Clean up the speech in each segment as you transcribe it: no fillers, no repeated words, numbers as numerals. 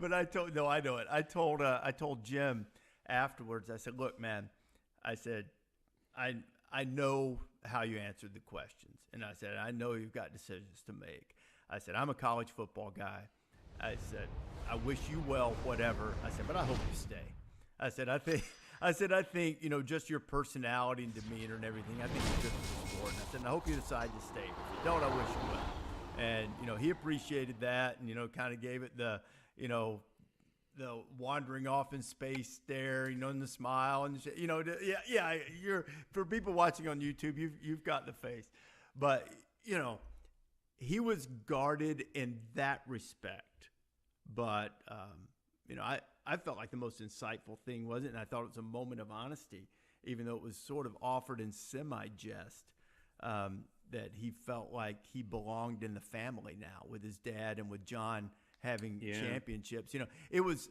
But I told no, I know it. I told Jim afterwards. I said, "Look, man," I said, I know how you answered the questions, and I said, "I know you've got decisions to make." I said, "I'm a college football guy." I said, "I wish you well, whatever." I said, "But I hope you stay." I said, I think, just your personality and demeanor and everything, I think you're good for the sport." And I said, "And I hope you decide to stay. If you don't, I wish you well." And, he appreciated that and, kind of gave it the wandering off in space stare, and the smile and, you're, for people watching on YouTube, you've got the face. But, he was guarded in that respect. But, I felt like the most insightful thing was it, and I thought it was a moment of honesty, even though it was sort of offered in semi-jest, that he felt like he belonged in the family now with his dad and with John having championships. It was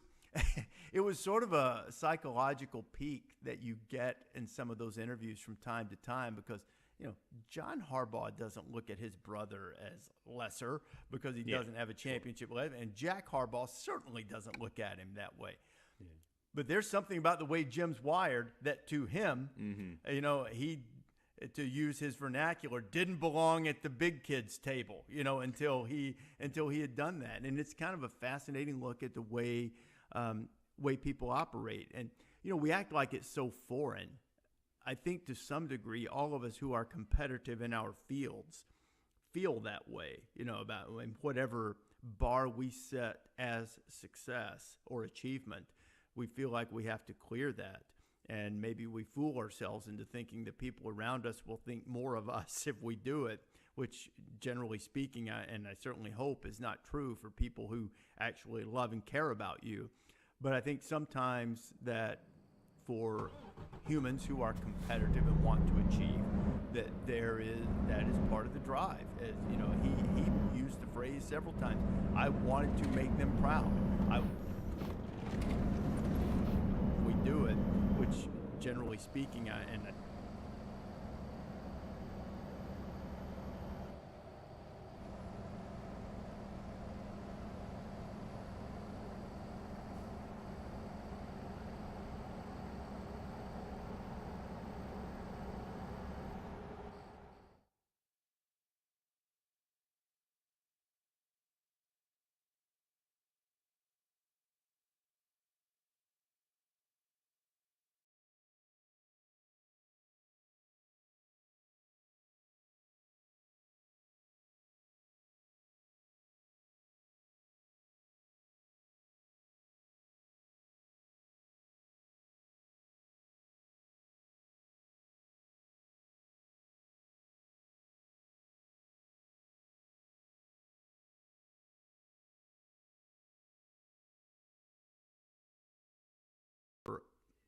it was sort of a psychological peak that you get in some of those interviews from time to time because, John Harbaugh doesn't look at his brother as lesser because he doesn't have a championship. And Jack Harbaugh certainly doesn't look at him that way. Yeah. But there's something about the way Jim's wired that to him, he, to use his vernacular, didn't belong at the big kids table, until he had done that. And it's kind of a fascinating look at the way people operate. And, we act like it's so foreign. I think to some degree, all of us who are competitive in our fields feel that way, about whatever bar we set as success or achievement, we feel like we have to clear that. And maybe we fool ourselves into thinking that people around us will think more of us if we do it, which generally speaking, and I certainly hope is not true for people who actually love and care about you. But I think sometimes that for humans who are competitive and want to achieve, that is part of the drive. As he used the phrase several times, "I wanted to make them proud." We do it, which generally speaking,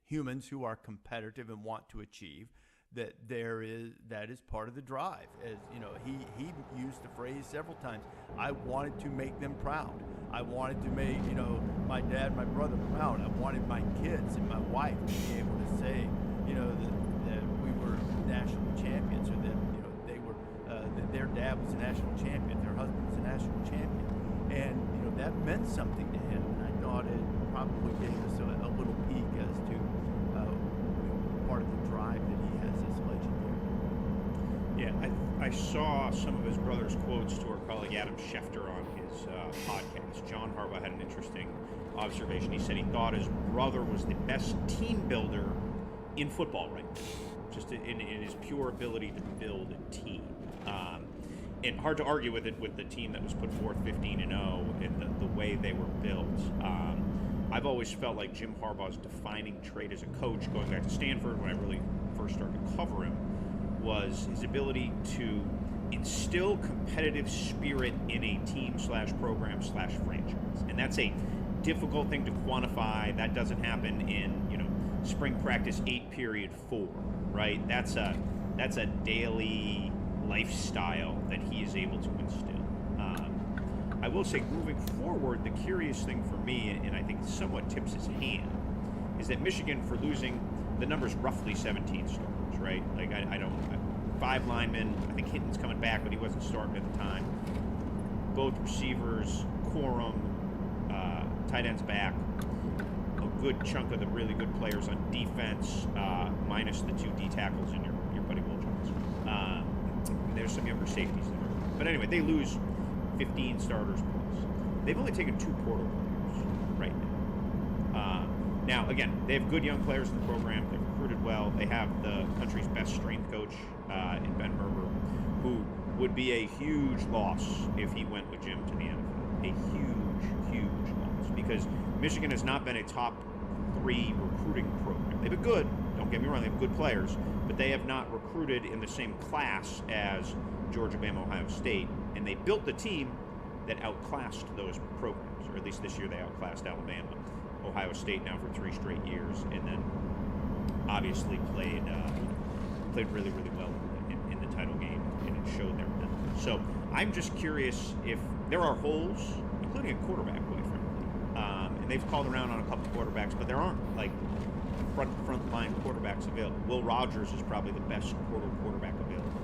humans who are competitive and want to achieve, that is part of the drive. As he used the phrase several times, "I wanted to make them proud. I wanted to make my dad and my brother proud. I wanted my kids and my wife to be able to say that we were national champions, or that they were that their dad was a national champion, their husband was a national champion." And that meant something to him, and I thought it probably gave us a little peek as to part of the drive that he has as legendary. Yeah, I saw some of his brother's quotes to our colleague Adam Schefter on his podcast. John Harbaugh had an interesting observation. He said he thought his brother was the best team builder in football right now, just in his pure ability to build a team. And hard to argue with it with the team that was put forth 15-0 and the way they were built. I've always felt like Jim Harbaugh's defining trait as a coach, going back to Stanford when I really first started to cover him, was his ability to instill competitive spirit in a team/program/franchise. And that's a difficult thing to quantify. That doesn't happen in, spring practice 8 period 4, right? That's a daily lifestyle that he is able to instill. I will say, moving forward, the curious thing for me, and I think somewhat tips his hand, is that Michigan, for losing, the number's roughly 17 starters, right? Like, I don't, 5 linemen, I think Hinton's coming back, but he wasn't starting at the time. Both receivers, Corum, tight ends back, a good chunk of the really good players on defense, minus the 2 D tackles and your buddy Will Jones. There's some younger safeties there. But anyway, they lose 15 starters plus. They've only taken 2 portal players right now. Now, again, they have good young players in the program. They've recruited well. They have the country's best strength coach in Ben Herbert, who would be a huge loss if he went with Jim to the NFL. A huge, huge loss. Because Michigan has not been a top 3 recruiting program. They've been good. Don't get me wrong. They have good players. But they have not recruited in the same class as Georgia, Bama, Ohio State. And they built the team that outclassed those programs. Or at least this year they outclassed Alabama. Ohio State now for 3 straight years, and then obviously played really, really well in the title game, and it showed there. So I'm just curious if there are holes, including a quarterback, quite frankly. And they've called around on a couple quarterbacks, but there aren't like front line quarterbacks available. Will Rogers is probably the best quarterback available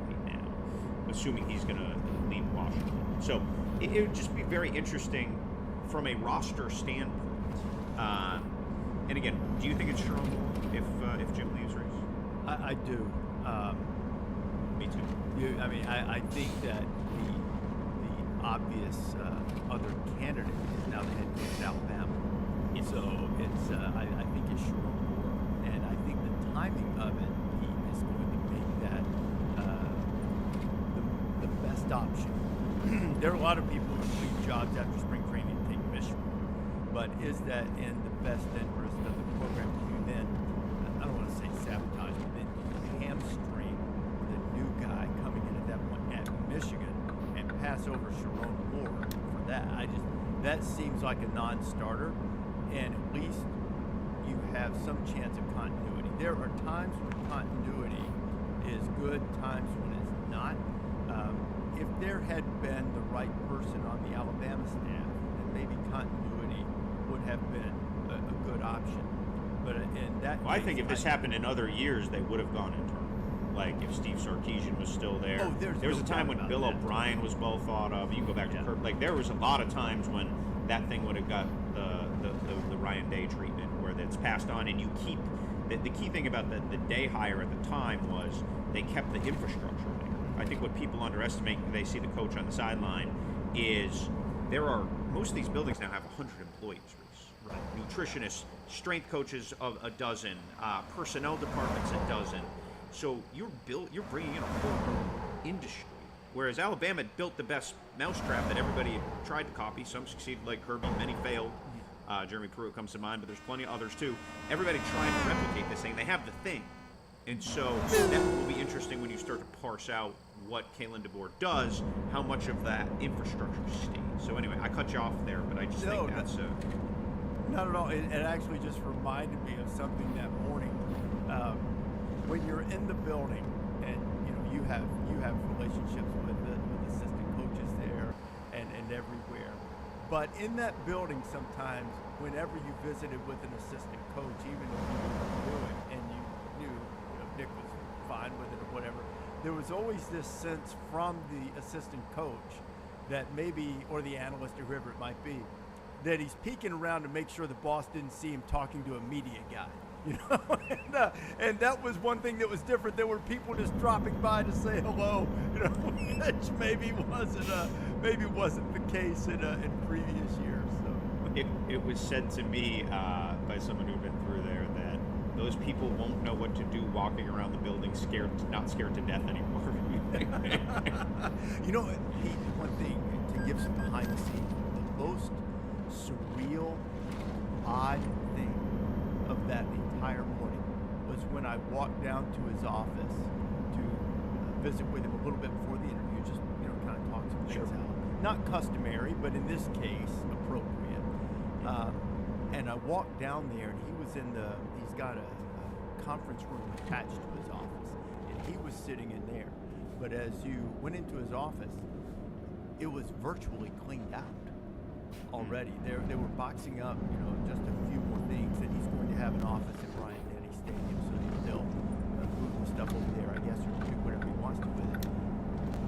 right now, assuming he's going to leave Washington. So it would just be very interesting from a roster standpoint. And again, do you think it's Sharon Moore if Jim leaves, Reese? I do. Me too. I think that the obvious other candidate is now the head coach at Alabama. Yes. So it's I think it's Sharon Moore, and I think the timing of it is going to make that the best option. There are a lot of people who leave jobs after spring training and take Michigan. But is that in the best interest of the program to then, I don't want to say sabotage, but then hamstring the new guy coming in at that point at Michigan and pass over Sharon Moore for that? That seems like a non-starter, and at least you have some chance of continuity. There are times when continuity is good, times when it's not. If there had been the right person on the Alabama staff, then maybe continuity would have been a good option. But in that I think if this happened in other years, they would have gone internal. Like if Steve Sarkisian was still there. Oh, there was a time when Bill O'Brien was well thought of. You can go back to Kirk. Like there was a lot of times when that thing would have got the Ryan Day treatment, where that's passed on, and you keep the key thing about the Day hire at the time was they kept the infrastructure there. I think what people underestimate when they see the coach on the sideline is most of these buildings now have 100 employees. Right. Nutritionists, strength coaches of a dozen, personnel departments a dozen. So you're bringing in a whole industry. Whereas Alabama built the best mousetrap that everybody tried to copy. Some succeeded, like Kirby, many failed. Jeremy Pruitt comes to mind, but there's plenty of others too. Everybody trying to replicate this thing. They have the thing. And so that will be interesting when you start to parse out what Kalen DeBoer does, how much of that infrastructure stays. So anyway, I cut you off there, but I just think that's not at all. It actually just reminded me of something that morning. When you're in the building and you have relationships with assistant coaches there and everywhere. But in that building sometimes, whenever you visited with an assistant coach, even if you knew it and you knew Nick was fine with it or whatever, there was always this sense from the assistant coach that maybe, or the analyst or whoever it might be, that he's peeking around to make sure the boss didn't see him talking to a media guy. And that was one thing that was different. There were people just dropping by to say hello, which maybe wasn't the case in previous years. So it was said to me by someone who'd been through there that those people won't know what to do walking around the building, not scared to death anymore. Pete, one thing to give some behind the scenes, the most surreal, odd thing of that entire morning was when I walked down to his office to visit with him a little bit before the interview, just kind of talk some things out. Not customary, but in this case, appropriate. And I walked down there, and he's got a conference room attached to his office, and he was sitting in there. But as you went into his office, it was virtually cleaned out already. They were boxing up, just a few more things, and he's going to have an office at Bryant-Denny Stadium, so they'll move the stuff over there, I guess, or do whatever he wants to with it.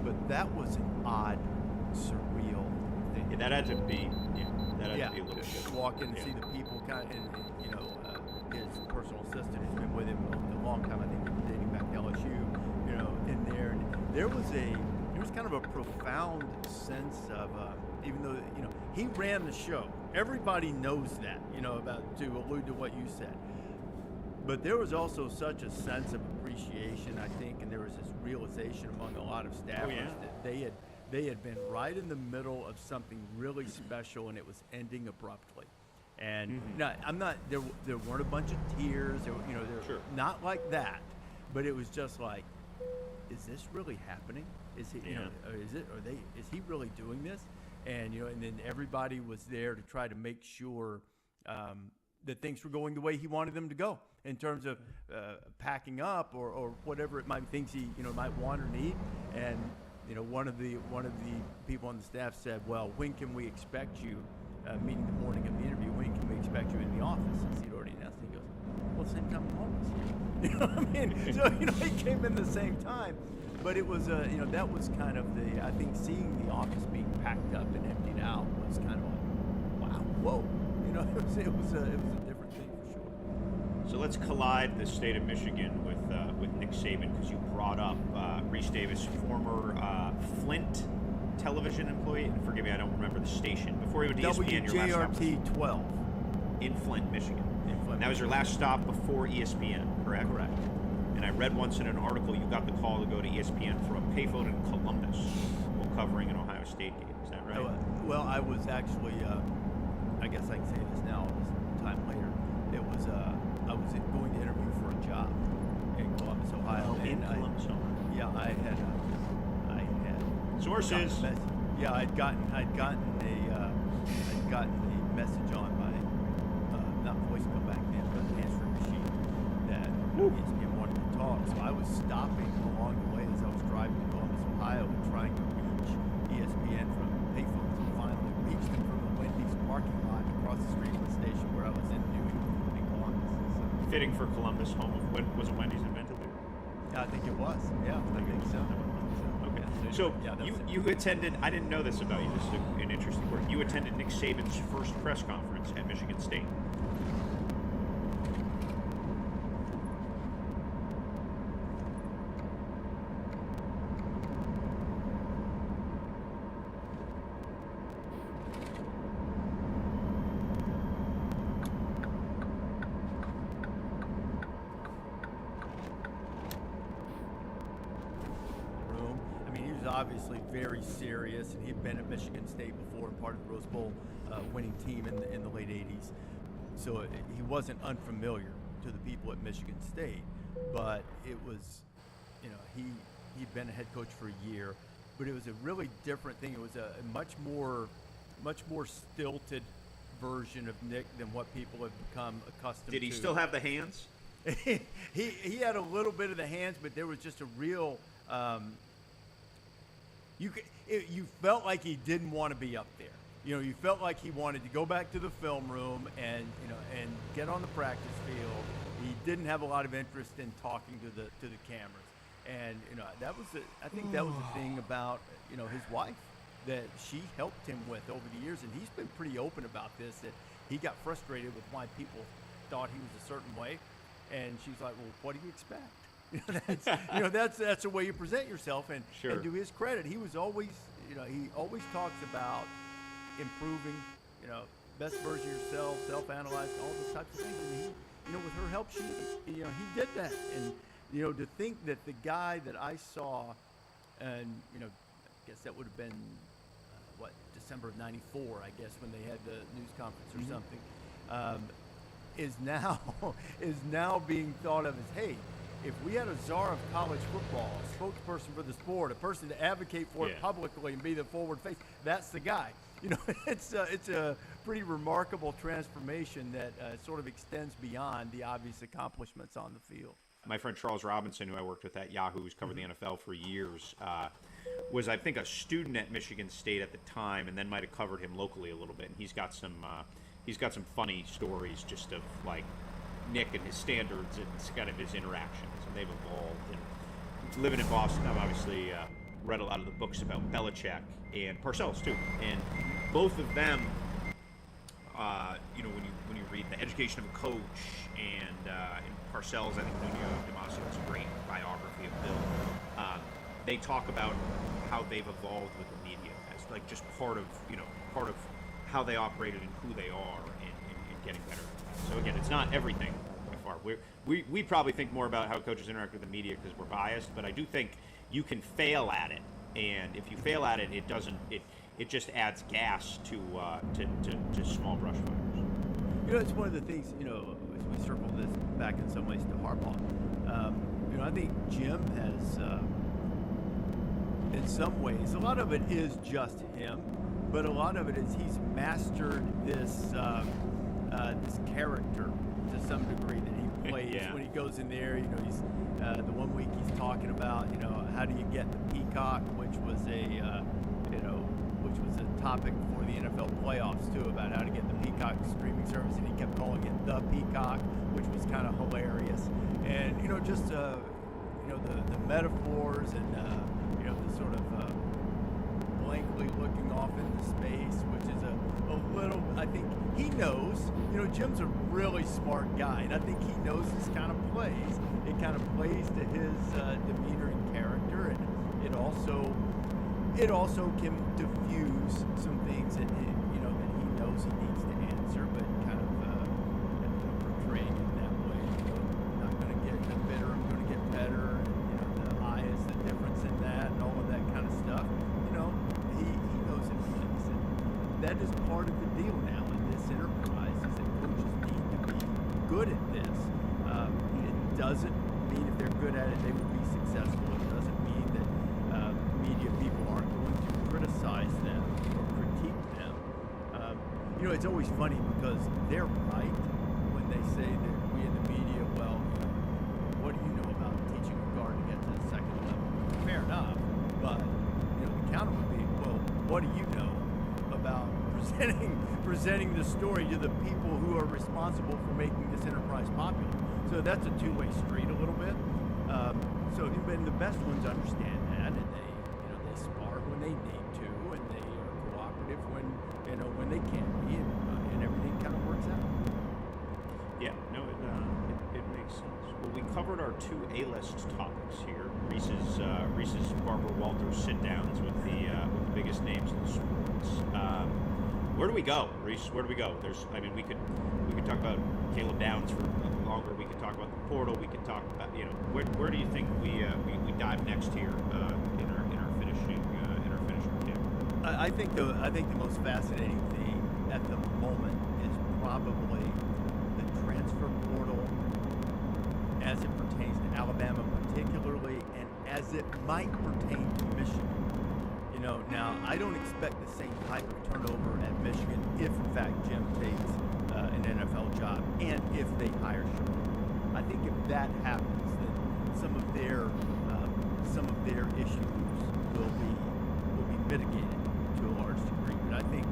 But that was an odd, surreal thing. Yeah, that had to be That had Yeah, to be a little bit. walk in and see the people, kind of, and you know, his personal assistant who's been with him a long time. I think dating back to LSU. You know, in there, and there was kind of a profound sense of, even though you know he ran the show, everybody knows that. You know, about to allude to what you said. But there was also such a sense of appreciation, I think, and there was this realization among a lot of staffers that they had been right in the middle of something really special, and it was ending abruptly. And I'm not there. There weren't a bunch of tears. There, you know, not like that. But it was just like, is this really happening? Is he? You know, is it? Are they? Is he really doing this? And you know, and then everybody was there to try to make sure that things were going the way he wanted them to go in terms of packing up or whatever it might be, things he might want or need. And you know, one of the people on the staff said, "Well, when can we expect you?" Meeting the morning of the interview, when can we expect you in the office? Since he'd already announced, he goes, "Well, same time I'm always here." You know what I mean? So you know, he came in the same time, but it was you know, that was kind of I think seeing the office being packed up and emptied out was kind of like, wow, whoa. You know, it was a different thing for sure. So let's collide the state of Michigan with Nick Saban, because you brought up Reese Davis, former Flint television employee. And forgive me, I don't remember the station. Before you went to ESPN, your last stop was WJRT 12 in Flint, Michigan. in Flint. And that was your last stop before ESPN, correct? Correct. And I read once in an article you got the call to go to ESPN from a payphone in Columbus while covering an Ohio State game. Is that right? Well, I was actually, I guess I can say this now, this time later. It was, I was going to interview for a job in Columbus, Ohio. In Columbus, Ohio. Yeah, I had Sources. I'd gotten a message on my not voicemail back then, but answering machine that ESPN wanted to talk. So I was stopping along the way as I was driving to Columbus, Ohio, and trying to reach ESPN from payphones, and finally reached them from the Wendy's parking lot across the street from the station where I was interviewing in Columbus. So, Fitting for Columbus, home of was it Wendy's invented there? yeah, I think it was. Yeah, I think so. Okay. So you attended, I didn't know this about you, this is an interesting word. You attended Nick Saban's first press conference at Michigan State. Obviously very serious, and he'd been at Michigan State before and part of the Rose Bowl winning team in the late 80s. So he wasn't unfamiliar to the people at Michigan State, but it was, you know, he'd been a head coach for a year, but it was a really different thing. It was a much more stilted version of Nick than what people have become accustomed to. Did he still have the hands? he had a little bit of the hands, but there was just a real you felt like he didn't want to be up there. You know, you felt like he wanted to go back to the film room and get on the practice field. He didn't have a lot of interest in talking to the cameras, and you know, I think that was the thing about his wife that she helped him with over the years, and he's been pretty open about this, that he got frustrated with why people thought he was a certain way, and she's like, well, what do you expect? That's the way you present yourself. And, sure. And to his credit, he was always, he always talks about improving, best version of yourself, self-analyzing, all those types of things. And he, with her help, he did that. And, to think that the guy that I saw, and, I guess that would have been, December of '94, I guess, when they had the news conference or something, is now being thought of as, hey, if we had a czar of college football, a spokesperson for the sport, a person to advocate for it publicly and be the forward face, that's the guy. It's a pretty remarkable transformation that sort of extends beyond the obvious accomplishments on the field. My friend Charles Robinson, who I worked with at Yahoo, who's covered the NFL for years, was, I think, a student at Michigan State at the time, and then might have covered him locally a little bit. And he's got some funny stories just of like Nick and his standards and kind of his interactions, and they've evolved. And living in Boston, I've obviously read a lot of the books about Belichick and Parcells too, and both of them when you read The Education of a Coach and in Parcells, I think Nuno Damasio's great biography of Bill, they talk about how they've evolved with the media as like just part of how they operated and who they are and getting better at that. So again, it's not everything by far. We probably think more about how coaches interact with the media because we're biased, but I do think you can fail at it, and if you fail at it, it just adds gas to small brush fires. It's one of the things, as we circle this back in some ways to Harbaugh. I think Jim has, in some ways, a lot of it is just him, but a lot of it is he's mastered this character to some degree that he plays when he goes in there. He's the one week he's talking about, how do you get the Peacock, which was a topic for the NFL playoffs too, about how to get the Peacock streaming service, and he kept calling it the Peacock, which was kind of hilarious. And just the metaphors and the sort of blankly looking off into space, which is a little, I think he knows, Jim's a really smart guy, and I think he knows this kind of plays. It kind of plays to his demeanor and character, and it also can diffuse some things that he knows he needs to answer, but kind of portraying it that way. I'm not going to get bitter, I'm going to get better. And, the I is the difference in that, and all of that kind of stuff. He knows it plays, and that is part of the deal now in this enterprise. Is that coaches need to be good at this. It doesn't mean if they're good at it they will be successful. It doesn't mean that media people aren't going to criticize them or critique them. It's always funny because they're right when they say that we in the media, well, what do you know about teaching a guard to get to the second level? Fair enough, but the counter would be, well, what do you know about presenting the story to the people who are responsible for making this enterprise popular? So that's a two-way street a little bit. And the best ones understand that, and they spar when they need to, and they are cooperative when they can't be, and everything kind of works out. Yeah, no, it makes sense. Well, we covered our two A-list topics here. Reese's Barbara Walters sit-downs with the biggest names in the sports. Where do we go, Reese? Where do we go? We could talk about Caleb Downs for longer. We could talk about the portal. We could talk about where do you think we dive next here in our finishing camp? I think the most fascinating thing at the moment is probably the transfer portal as it pertains to Alabama particularly, and as it might pertain to Michigan. Now I don't expect the same type of turnover at Michigan if in fact Jim takes an NFL job and if they hire Sean. I think if that happens, then some of their issues will be mitigated to a large degree. But I think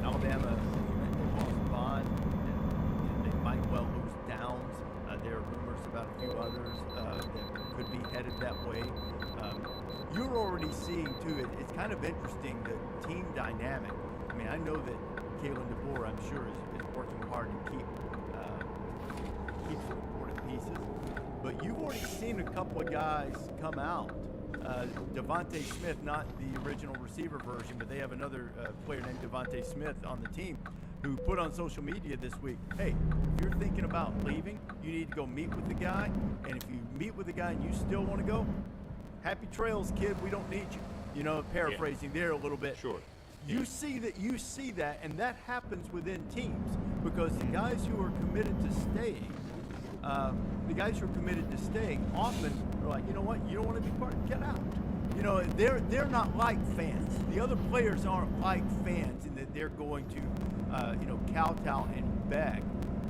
Alabama, they lost Bond, and they might well lose Downs. There are rumors about a few others that could be headed that way. You're already seeing too. It's kind of interesting, the team dynamic. I mean, I know that Kalen DeBoer, I'm sure, is working hard to keep some important pieces. But you've already seen a couple of guys come out. Devontae Smith, not the original receiver version, but they have another player named Devontae Smith on the team who put on social media this week, hey, if you're thinking about leaving, you need to go meet with the guy. And if you meet with the guy and you still want to go, happy trails, kid. We don't need you. Paraphrasing there a little bit. Sure. You see that, and that happens within teams because the guys who are committed to staying, often are like, you know what, you don't want to be part of it, get out. They're not like fans. The other players aren't like fans in that they're going to, kowtow and beg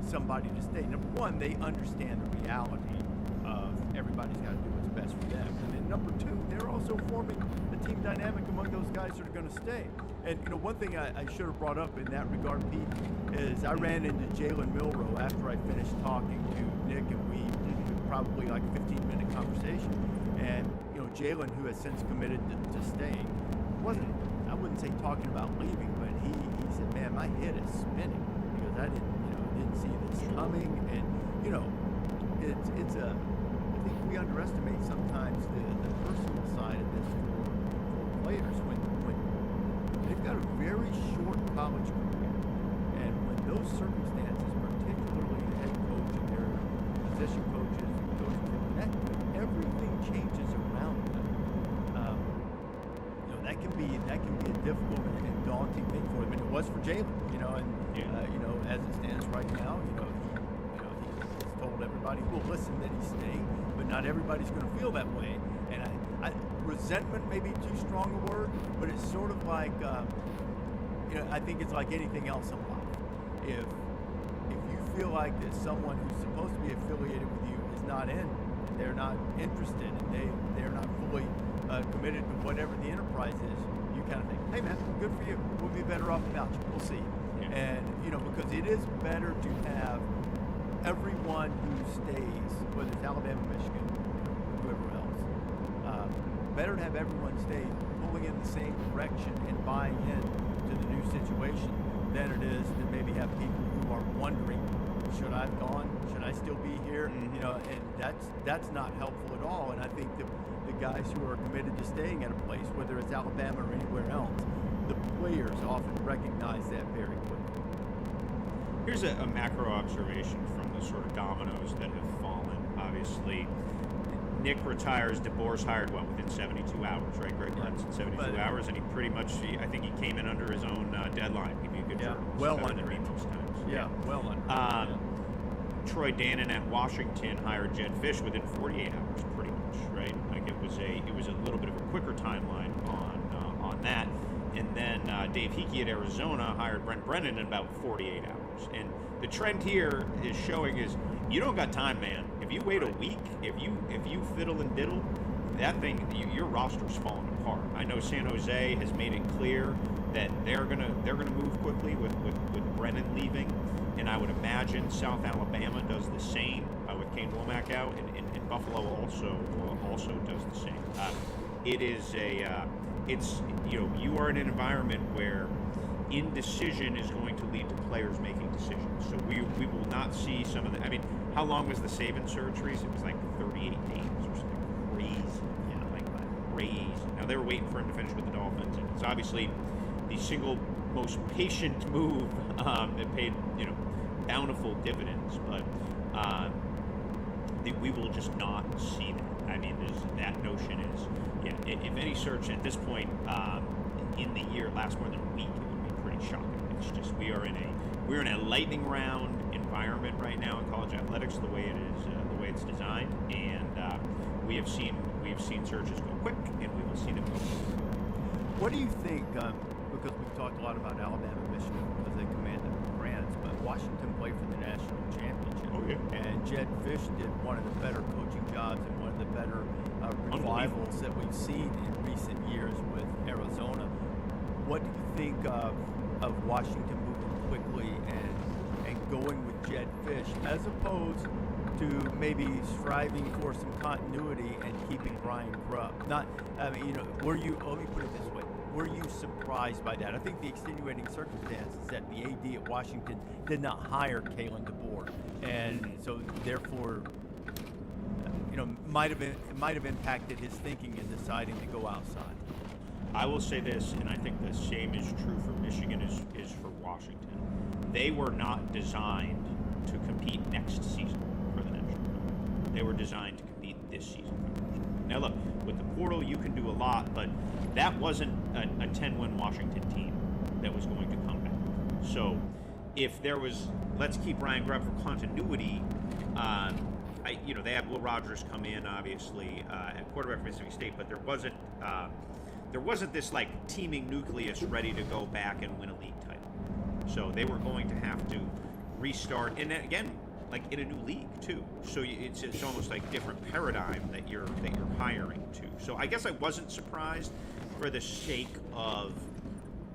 somebody to stay. Number one, they understand the reality of everybody's got to do what's best for them. And then number two, they're also forming a team dynamic among those guys that are going to stay. And one thing I should have brought up in that regard, Pete, is I ran into Jalen Milroe after I finished talking to Nick, and we did probably like a 15-minute conversation. And Jalen, who has since committed to staying, I wouldn't say talking about leaving, but he said, man, my head is spinning. because I didn't see this coming, and it's a. I think we underestimate sometimes the personal side of this for players when they've got a very short college career, and when those circumstances, particularly the head coach and their position coaches and coaches, everything changes around them. That can be a difficult and daunting thing for them, and it was for Jalen. As it stands right now, he's told everybody who will listen that he's staying, but not everybody's going to feel that way. And resentment may be too strong a word, but it's sort of like, I think it's like anything else in life. If you feel like that someone who's supposed to be affiliated with you is not in, and they're not interested, and they're not fully committed to whatever the enterprise is, you kind of think, hey man, good for you. We'll be better off without you. We'll see. Yeah. And because it is better to have everyone who stays, whether it's Alabama, Michigan, whoever else, better to have everyone stay pulling in the same direction and buying in to the new situation than it is to maybe have people who are wondering, should I have gone? Should I still be here? Mm-hmm. And that's not helpful at all. And I think the guys who are committed to staying at a place, whether it's Alabama or anywhere else, the players often recognize that very quickly. Here's a macro observation from the sort of dominoes that have fallen. Obviously, Nick retires, DeBoer's hired, within 72 hours, right? Greg Lentz in 72 hours, and he pretty much, I think he came in under his own deadline. He'd be a good journalist. Well under than me most times. Yeah, well under. Troy Dannon at Washington hired Jed Fish within 48 hours, pretty much, right? Like it was a little bit of a quicker timeline on that. And then Dave Hickey at Arizona hired Brent Brennan in about 48 hours. And the trend here is showing is you don't got time, man. If you wait a week, if you fiddle and diddle, that thing, your roster's falling apart. I know San Jose has made it clear that they're gonna move quickly with Brennan leaving, and I would imagine South Alabama does the same with Kane Womack out, and Buffalo also does the same. It is you are in an environment where indecision is going to lead to players making decisions. So we will not see some of the. I mean, how long was the Saban surgeries? It was like 38 days or something crazy. Yeah, like crazy. Now they were waiting for him to finish with the Dolphins, and it's obviously the single most patient move that paid bountiful dividends. But we will just not see that. I mean, that notion is, if any search at this point in the year lasts more than a week, it would be pretty shocking. It's just we're in a lightning round environment right now in college athletics, the way it is, the way it's designed, and we have seen searches go quick, and we will see them go quick. What do you think? Because we've talked a lot about Alabama, Michigan, because they commanded grants, but Washington played for the national championship. Oh, yeah. And Jed Fish did one of the better coaching jobs and one of the better revivals that we've seen in recent years with Arizona. What do you think of Washington moving quickly and going with Jed Fish as opposed to maybe striving for some continuity and keeping Brian Grubb? Let me put it this way. Were you surprised by that? I think the extenuating circumstance is that the AD at Washington did not hire Kalen DeBoer, and so therefore, might have impacted his thinking in deciding to go outside. I will say this, and I think the same is true for Michigan as for Washington. They were not designed to compete next season for the national title. They were designed to compete this season for the national title. Now look, with the portal you can do a lot, but that wasn't a 10-win Washington team that was going to come back. So if there was, let's keep Ryan Grubb for continuity, they had Will Rogers come in, obviously, at quarterback for Mississippi State, but there wasn't this like teaming nucleus ready to go back and win a league title. So they were going to have to restart, and then again, like in a new league too. So it's almost like different paradigm that you're hiring to. So I guess I wasn't surprised for the sake of,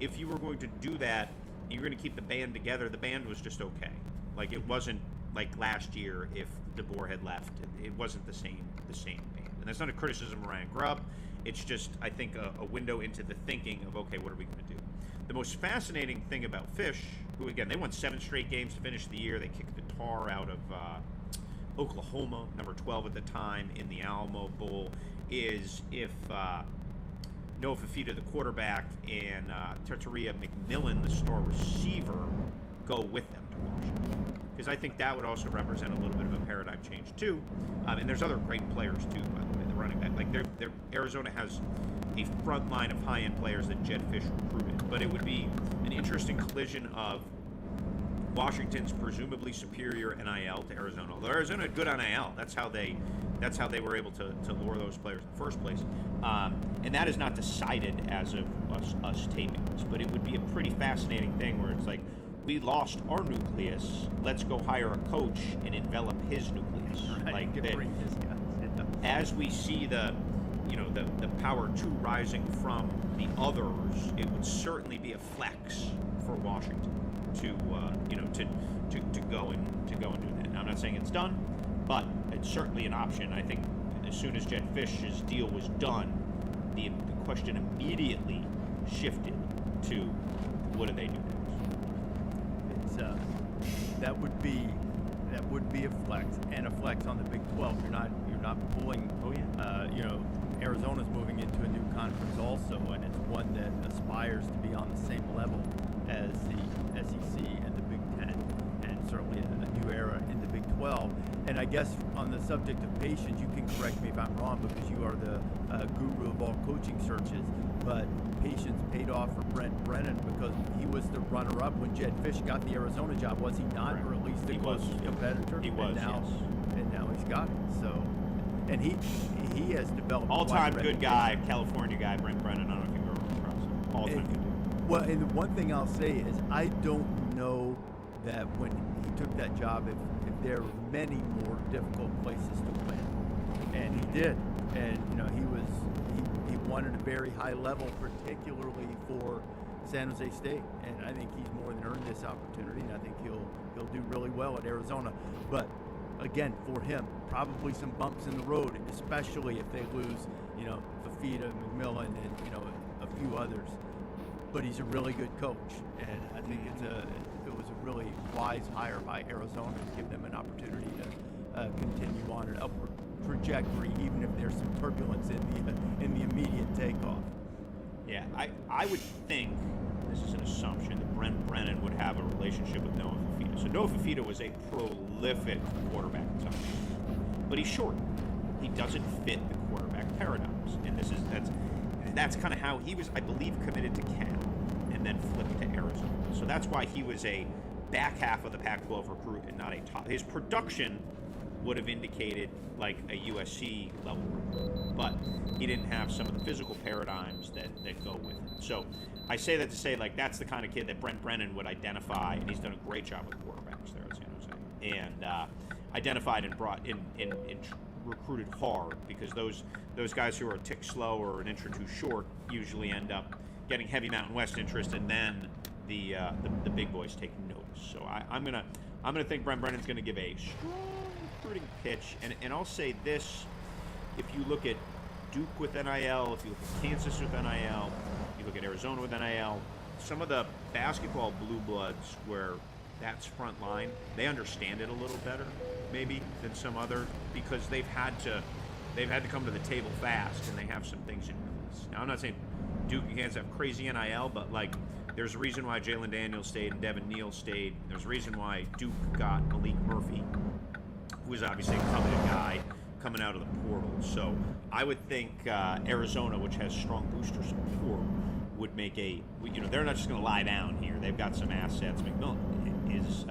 if you were going to do that, you're going to keep the band together. The band was just okay. Like it wasn't like last year if DeBoer had left. It wasn't the same band. And that's not a criticism of Ryan Grubb. It's just, I think, a window into the thinking of, okay, what are we going to do? The most fascinating thing about Fish, who again, they won 7 straight games to finish the year. They kicked the tar out of Oklahoma, number 12 at the time, in the Alamo Bowl, is if Noah Fifita, the quarterback, and Tartaria McMillan, the star receiver, go with them to Washington. Because I think that would also represent a little bit of a paradigm change too. And there's other great players too, by the way, the running back. Like Arizona has a front line of high-end players that Jed Fish recruited. But it would be an interesting collision of Washington's presumably superior NIL to Arizona. Although Arizona had good NIL, that's how they were able to lure those players in the first place. And that is not decided as of us taping this, but it would be a pretty fascinating thing where it's like, we lost our nucleus, let's go hire a coach and envelop his nucleus. Right, like that, bring his guys. as we see the power 2 rising from the others, it would certainly be a flex for Washington to go and do that. Now, I'm not saying it's done, but it's certainly an option. I think as soon as Jed Fish's deal was done, the question immediately shifted to what do they do next? That would be a flex, and a flex on the Big 12. You're not pulling. Oh yeah. Arizona's moving into a new conference also, and it's one that aspires to be on the same level as the SEC and the Big 10, and certainly a new era in the Big 12. And I guess on the subject of patience, you can correct me if I'm wrong because you are the guru of all coaching searches, but patience paid off for Brent Brennan because he was the runner-up when Jed Fish got the Arizona job, was he not? Correct. Or at least the closest competitor? He was, and now he's got it. So, and he has developed all-time good guy, California guy, Brent Brennan. I don't know if you've ever run across him. All-time good dude. Well, and the one thing I'll say is I don't know that when he took that job, if there were many more difficult places to win, and he did. And he won at a very high level, particularly for San Jose State, and I think he's more than earned this opportunity, and I think he'll do really well at Arizona. But again, for him, probably some bumps in the road, especially if they lose, Fifita, McMillan, and a few others. But he's a really good coach, and I think it was a really wise hire by Arizona to give them an opportunity to continue on an upward trajectory, even if there's some turbulence in the immediate takeoff. Yeah, I would think, this is an assumption, that Brent Brennan would have a relationship with Noah Fifita. So Noah Fifita was a prolific quarterback at some point, but he's short. He doesn't fit the quarterback paradigms, and that's kind of how he was, I believe, committed to Cal and then flipped to Arizona. So that's why he was a back half of the Pac-12 recruit and not a top. His production would have indicated like a USC level recruit, but he didn't have some of the physical paradigms that go with it. So I say that to say, like, that's the kind of kid that Brent Brennan would identify, and he's done a great job with quarterbacks there at San Jose, and identified and brought in recruited hard, because those guys who are a tick slow or an inch or two short usually end up getting heavy Mountain West interest, and then the big boys take notice. So I'm gonna think Brent Brennan's gonna give a strong recruiting pitch, and I'll say this: if you look at Duke with NIL, if you look at Kansas with NIL, you look at Arizona with NIL, some of the basketball blue bloods where that's front line, they understand it a little better maybe than some other, because they've had to come to the table fast, and they have some things in place. Now, I'm not saying Duke and Kansas have crazy NIL, but like, there's a reason why Jalen Daniels stayed and Devin Neal stayed. There's a reason why Duke got Malik Murphy, who is obviously a coveted guy coming out of the portal. So I would think Arizona, which has strong booster support, would make they're not just going to lie down here. They've got some assets. McMillan is,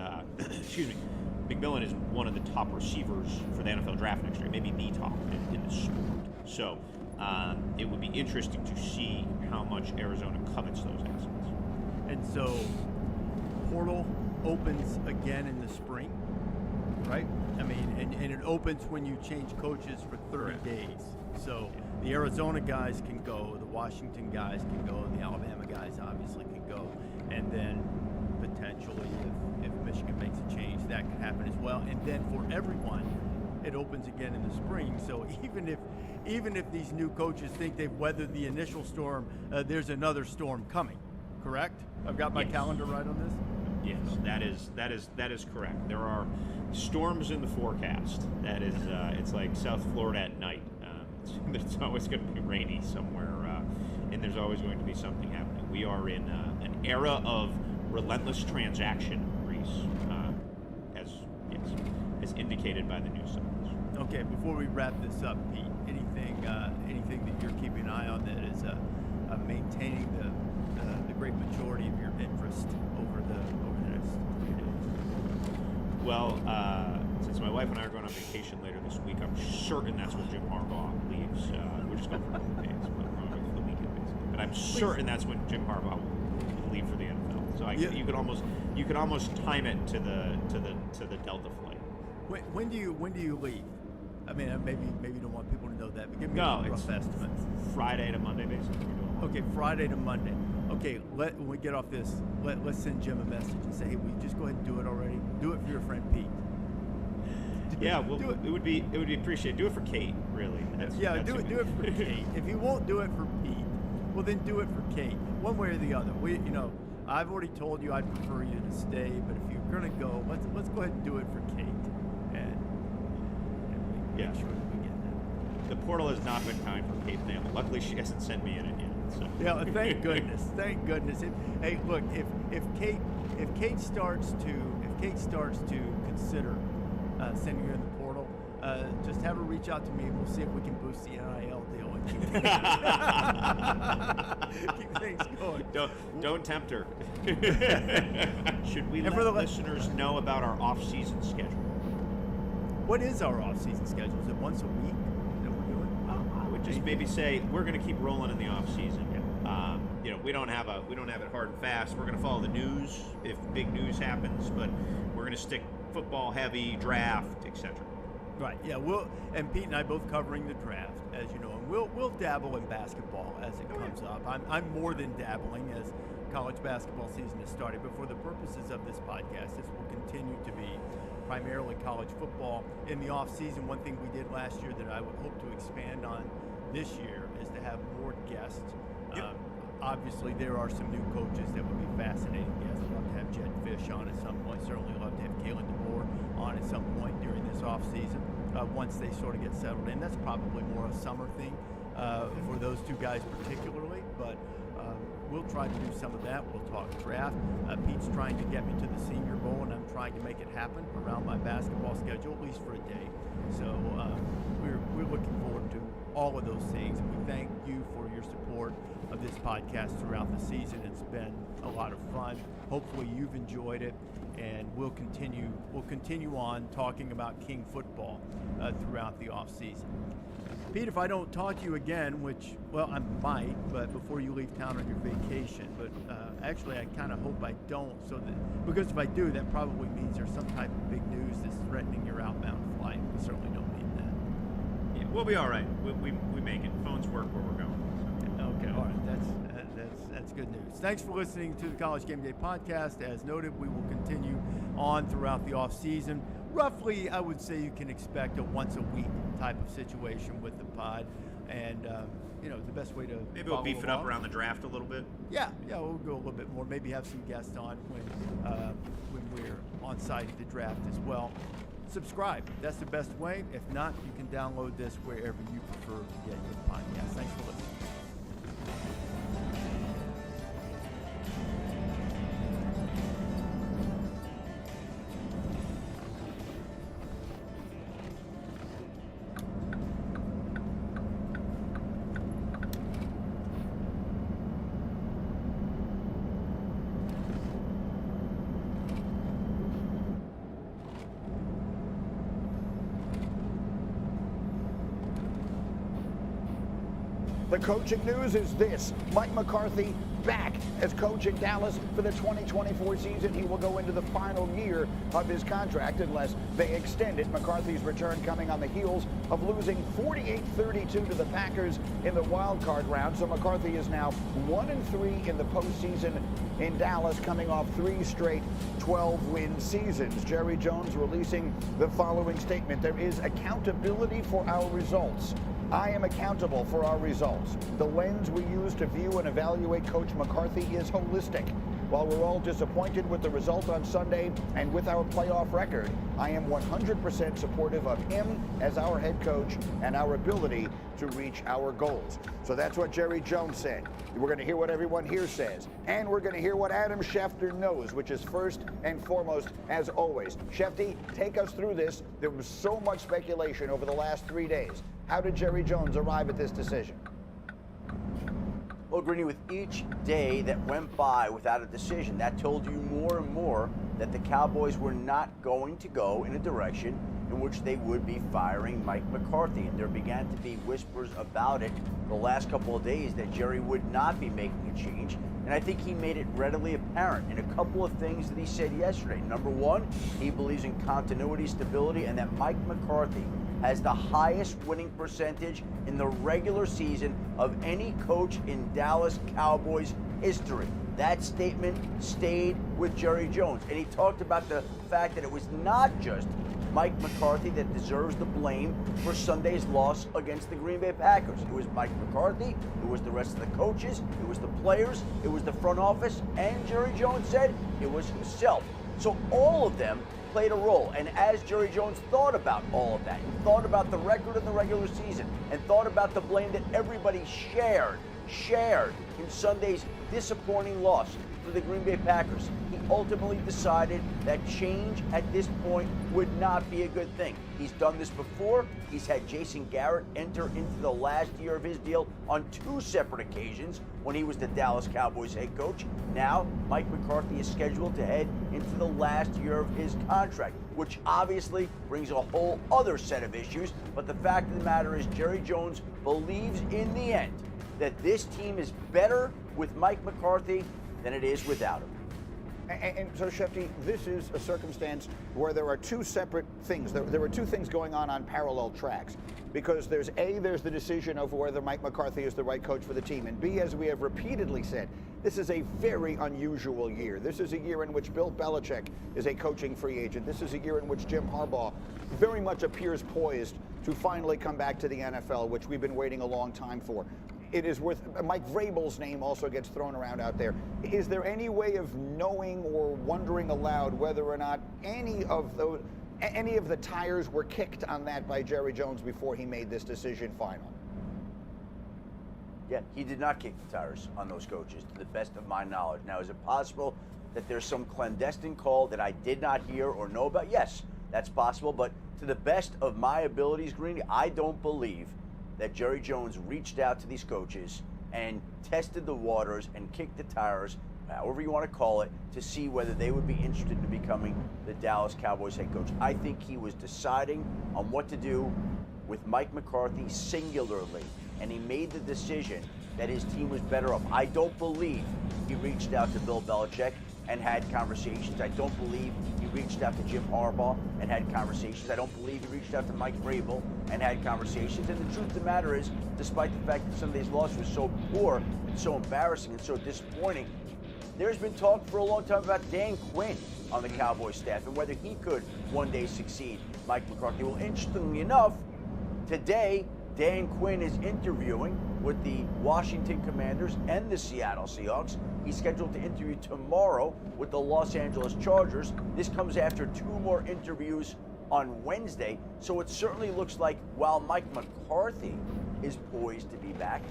McMillan is one of the top receivers for the NFL draft next year, maybe the top in the sport. So it would be interesting to see how much Arizona covets those assets. And so portal opens again in the spring, right? I mean, and it opens when you change coaches for 30 days. So the Arizona guys can go, the Washington guys can go, the Alabama guys obviously can go. And then potentially if Michigan makes a change, that could happen as well. And then for everyone, it opens again in the spring. So even if these new coaches think they've weathered the initial storm, there's another storm coming. correct? I've got my calendar right on this? Yes, that is correct. There are storms in the forecast. That is, it's like South Florida at night. It's always going to be rainy somewhere, and there's always going to be something happening. We are in an era of relentless transaction, Reese, as indicated by the news cycles. Okay, before we wrap this up, Pete, anything that you're keeping an eye on that is maintaining the great majority of your interest over the next 3 days? Well, since my wife and I are going on vacation later this week, I'm certain that's when Jim Harbaugh leaves. We're just going for a couple days, but we're going for the weekend basically. But I'm certain that's when Jim Harbaugh will leave for the NFL. So you could almost time it to the Delta flight. When do you leave? I mean, maybe you don't want people to know that, but give me a rough estimate. Friday to Monday, basically. Okay, Friday to Monday. Okay, when we get off this, let's send Jim a message and say, hey, will you just go ahead and do it already? Do it for your friend Pete. It would be appreciated. Do it for Kate, really. Do it for Kate. If you won't do it for Pete, well then do it for Kate. One way or the other. I've already told you I'd prefer you to stay, but if you're gonna go, let's go ahead and do it for Kate. Make sure that we get that. The portal has not been kind for Kate Thamel. Luckily, she hasn't sent me in it yet. So. Yeah, thank goodness. Thank goodness. Hey, look, if Kate starts to consider sending you in the portal, just have her reach out to me, and we'll see if we can boost the NIL deal and keep things going. Don't tempt her. Should we let listeners know about our off-season schedule? What is our off-season schedule? Is it once a week that we're doing? I would just maybe say we're going to keep rolling in the off-season. We don't have it hard and fast. We're going to follow the news if big news happens, but we're going to stick football heavy, draft, etc. Right. Yeah. And Pete and I both covering the draft, as you know, and we'll dabble in basketball as it comes up. I'm more than dabbling as college basketball season has started. But for the purposes of this podcast, this will continue to be primarily college football in the off season. One thing we did last year that I would hope to expand on this year is to have more guests. Obviously, there are some new coaches that would be fascinating guests. I'd love to have Jed Fish on at some point. Certainly love to have Kalen DeBoer on at some point during this off season once they sort of get settled in. That's probably more a summer thing for those two guys particularly, but we'll try to do some of that. We'll talk draft. Pete's trying to get me to the Senior Bowl, and I'm trying to make it happen around my basketball schedule, at least for a day. So we're looking forward to all of those things, and we thank you for your support of this podcast throughout the season. It's been a lot of fun. Hopefully you've enjoyed it, and we'll continue on talking about King football throughout the off season. Pete, if I don't talk to you again, which, well, I might, but before you leave town on your vacation, but actually I kind of hope I don't, because if I do, that probably means there's some type of big news that's threatening your outbound flight. We certainly don't need that. Yeah, we'll be all right. We make it. Phones work where we're going. So. Okay, all right. That's good news. Thanks for listening to the College Game Day podcast. As noted, we will continue on throughout the off season. Roughly, I would say you can expect a once a week type of situation with the pod, and the best way to maybe we'll beef it up around the draft a little bit. Yeah, we'll go a little bit more. Maybe have some guests on when we're on site at the draft as well. Subscribe. That's the best way. If not, you can download this wherever you prefer to get your podcast. Thanks for listening. The coaching news is this: Mike McCarthy back as coach in Dallas for the 2024 season. He will go into the final year of his contract unless they extend it. McCarthy's return coming on the heels of losing 48-32 to the Packers in the wild card round. So McCarthy is now 1-3 in the postseason in Dallas, coming off 3 straight 12-win seasons. Jerry Jones releasing the following statement: "There is accountability for our results. I am accountable for our results. The lens we use to view and evaluate Coach McCarthy is holistic. While we're all disappointed with the result on Sunday and with our playoff record, I am 100% supportive of him as our head coach and our ability to reach our goals. So that's what Jerry Jones said. We're going to hear what everyone here says, and we're going to hear what Adam Schefter knows, which is first and foremost, as always. Shefty, take us through this. There was so much speculation over the last 3 days. How did Jerry Jones arrive at this decision? Well, Greeny, with each day that went by without a decision, that told you more and more that the Cowboys were not going to go in a direction in which they would be firing Mike McCarthy. And there began to be whispers about it the last couple of days that Jerry would not be making a change. And I think he made it readily apparent in a couple of things that he said yesterday. Number one, he believes in continuity, stability, and that Mike McCarthy has the highest winning percentage in the regular season of any coach in Dallas Cowboys history. That statement stayed with Jerry Jones. And he talked about the fact that it was not just Mike McCarthy that deserves the blame for Sunday's loss against the Green Bay Packers. It was Mike McCarthy, it was the rest of the coaches, it was the players, it was the front office, and Jerry Jones said it was himself. So all of them played a role. And as Jerry Jones thought about all of that, and thought about the record in the regular season, and thought about the blame that everybody shared in Sunday's disappointing loss to the Green Bay Packers, he ultimately decided that change at this point would not be a good thing. He's done this before. He's had Jason Garrett enter into the last year of his deal on 2 separate occasions when he was the Dallas Cowboys head coach. Now, Mike McCarthy is scheduled to head into the last year of his contract, which obviously brings a whole other set of issues. But the fact of the matter is, Jerry Jones believes in the end that this team is better with Mike McCarthy than it is without him. And so, Shefty, this is a circumstance where there are 2 separate things. There are 2 things going on parallel tracks. Because there's the decision of whether Mike McCarthy is the right coach for the team. And B, as we have repeatedly said, this is a very unusual year. This is a year in which Bill Belichick is a coaching free agent. This is a year in which Jim Harbaugh very much appears poised to finally come back to the NFL, which we've been waiting a long time for. It is worth, Mike Vrabel's name also gets thrown around out there. Is there any way of knowing or wondering aloud whether or not any of the tires were kicked on that by Jerry Jones before he made this decision final? Yeah, he did not kick the tires on those coaches, to the best of my knowledge. Now, is it possible that there's some clandestine call that I did not hear or know about? Yes, that's possible. But to the best of my abilities, Greeny, I don't believe that Jerry Jones reached out to these coaches and tested the waters and kicked the tires, however you want to call it, to see whether they would be interested in becoming the Dallas Cowboys head coach. I think he was deciding on what to do with Mike McCarthy singularly, and he made the decision that his team was better off. I don't believe he reached out to Bill Belichick and had conversations. I don't believe he reached out to Jim Harbaugh and had conversations. I don't believe he reached out to Mike Vrabel and had conversations. And the truth of the matter is, despite the fact that Sunday's loss was so poor and so embarrassing and so disappointing, there's been talk for a long time about Dan Quinn on the Cowboys staff and whether he could one day succeed Mike McCarthy. Well, interestingly enough, today Dan Quinn is interviewing with the Washington Commanders and the Seattle Seahawks. He's scheduled to interview tomorrow with the Los Angeles Chargers. This comes after 2 more interviews on Wednesday. So it certainly looks like while Mike McCarthy is poised to be back,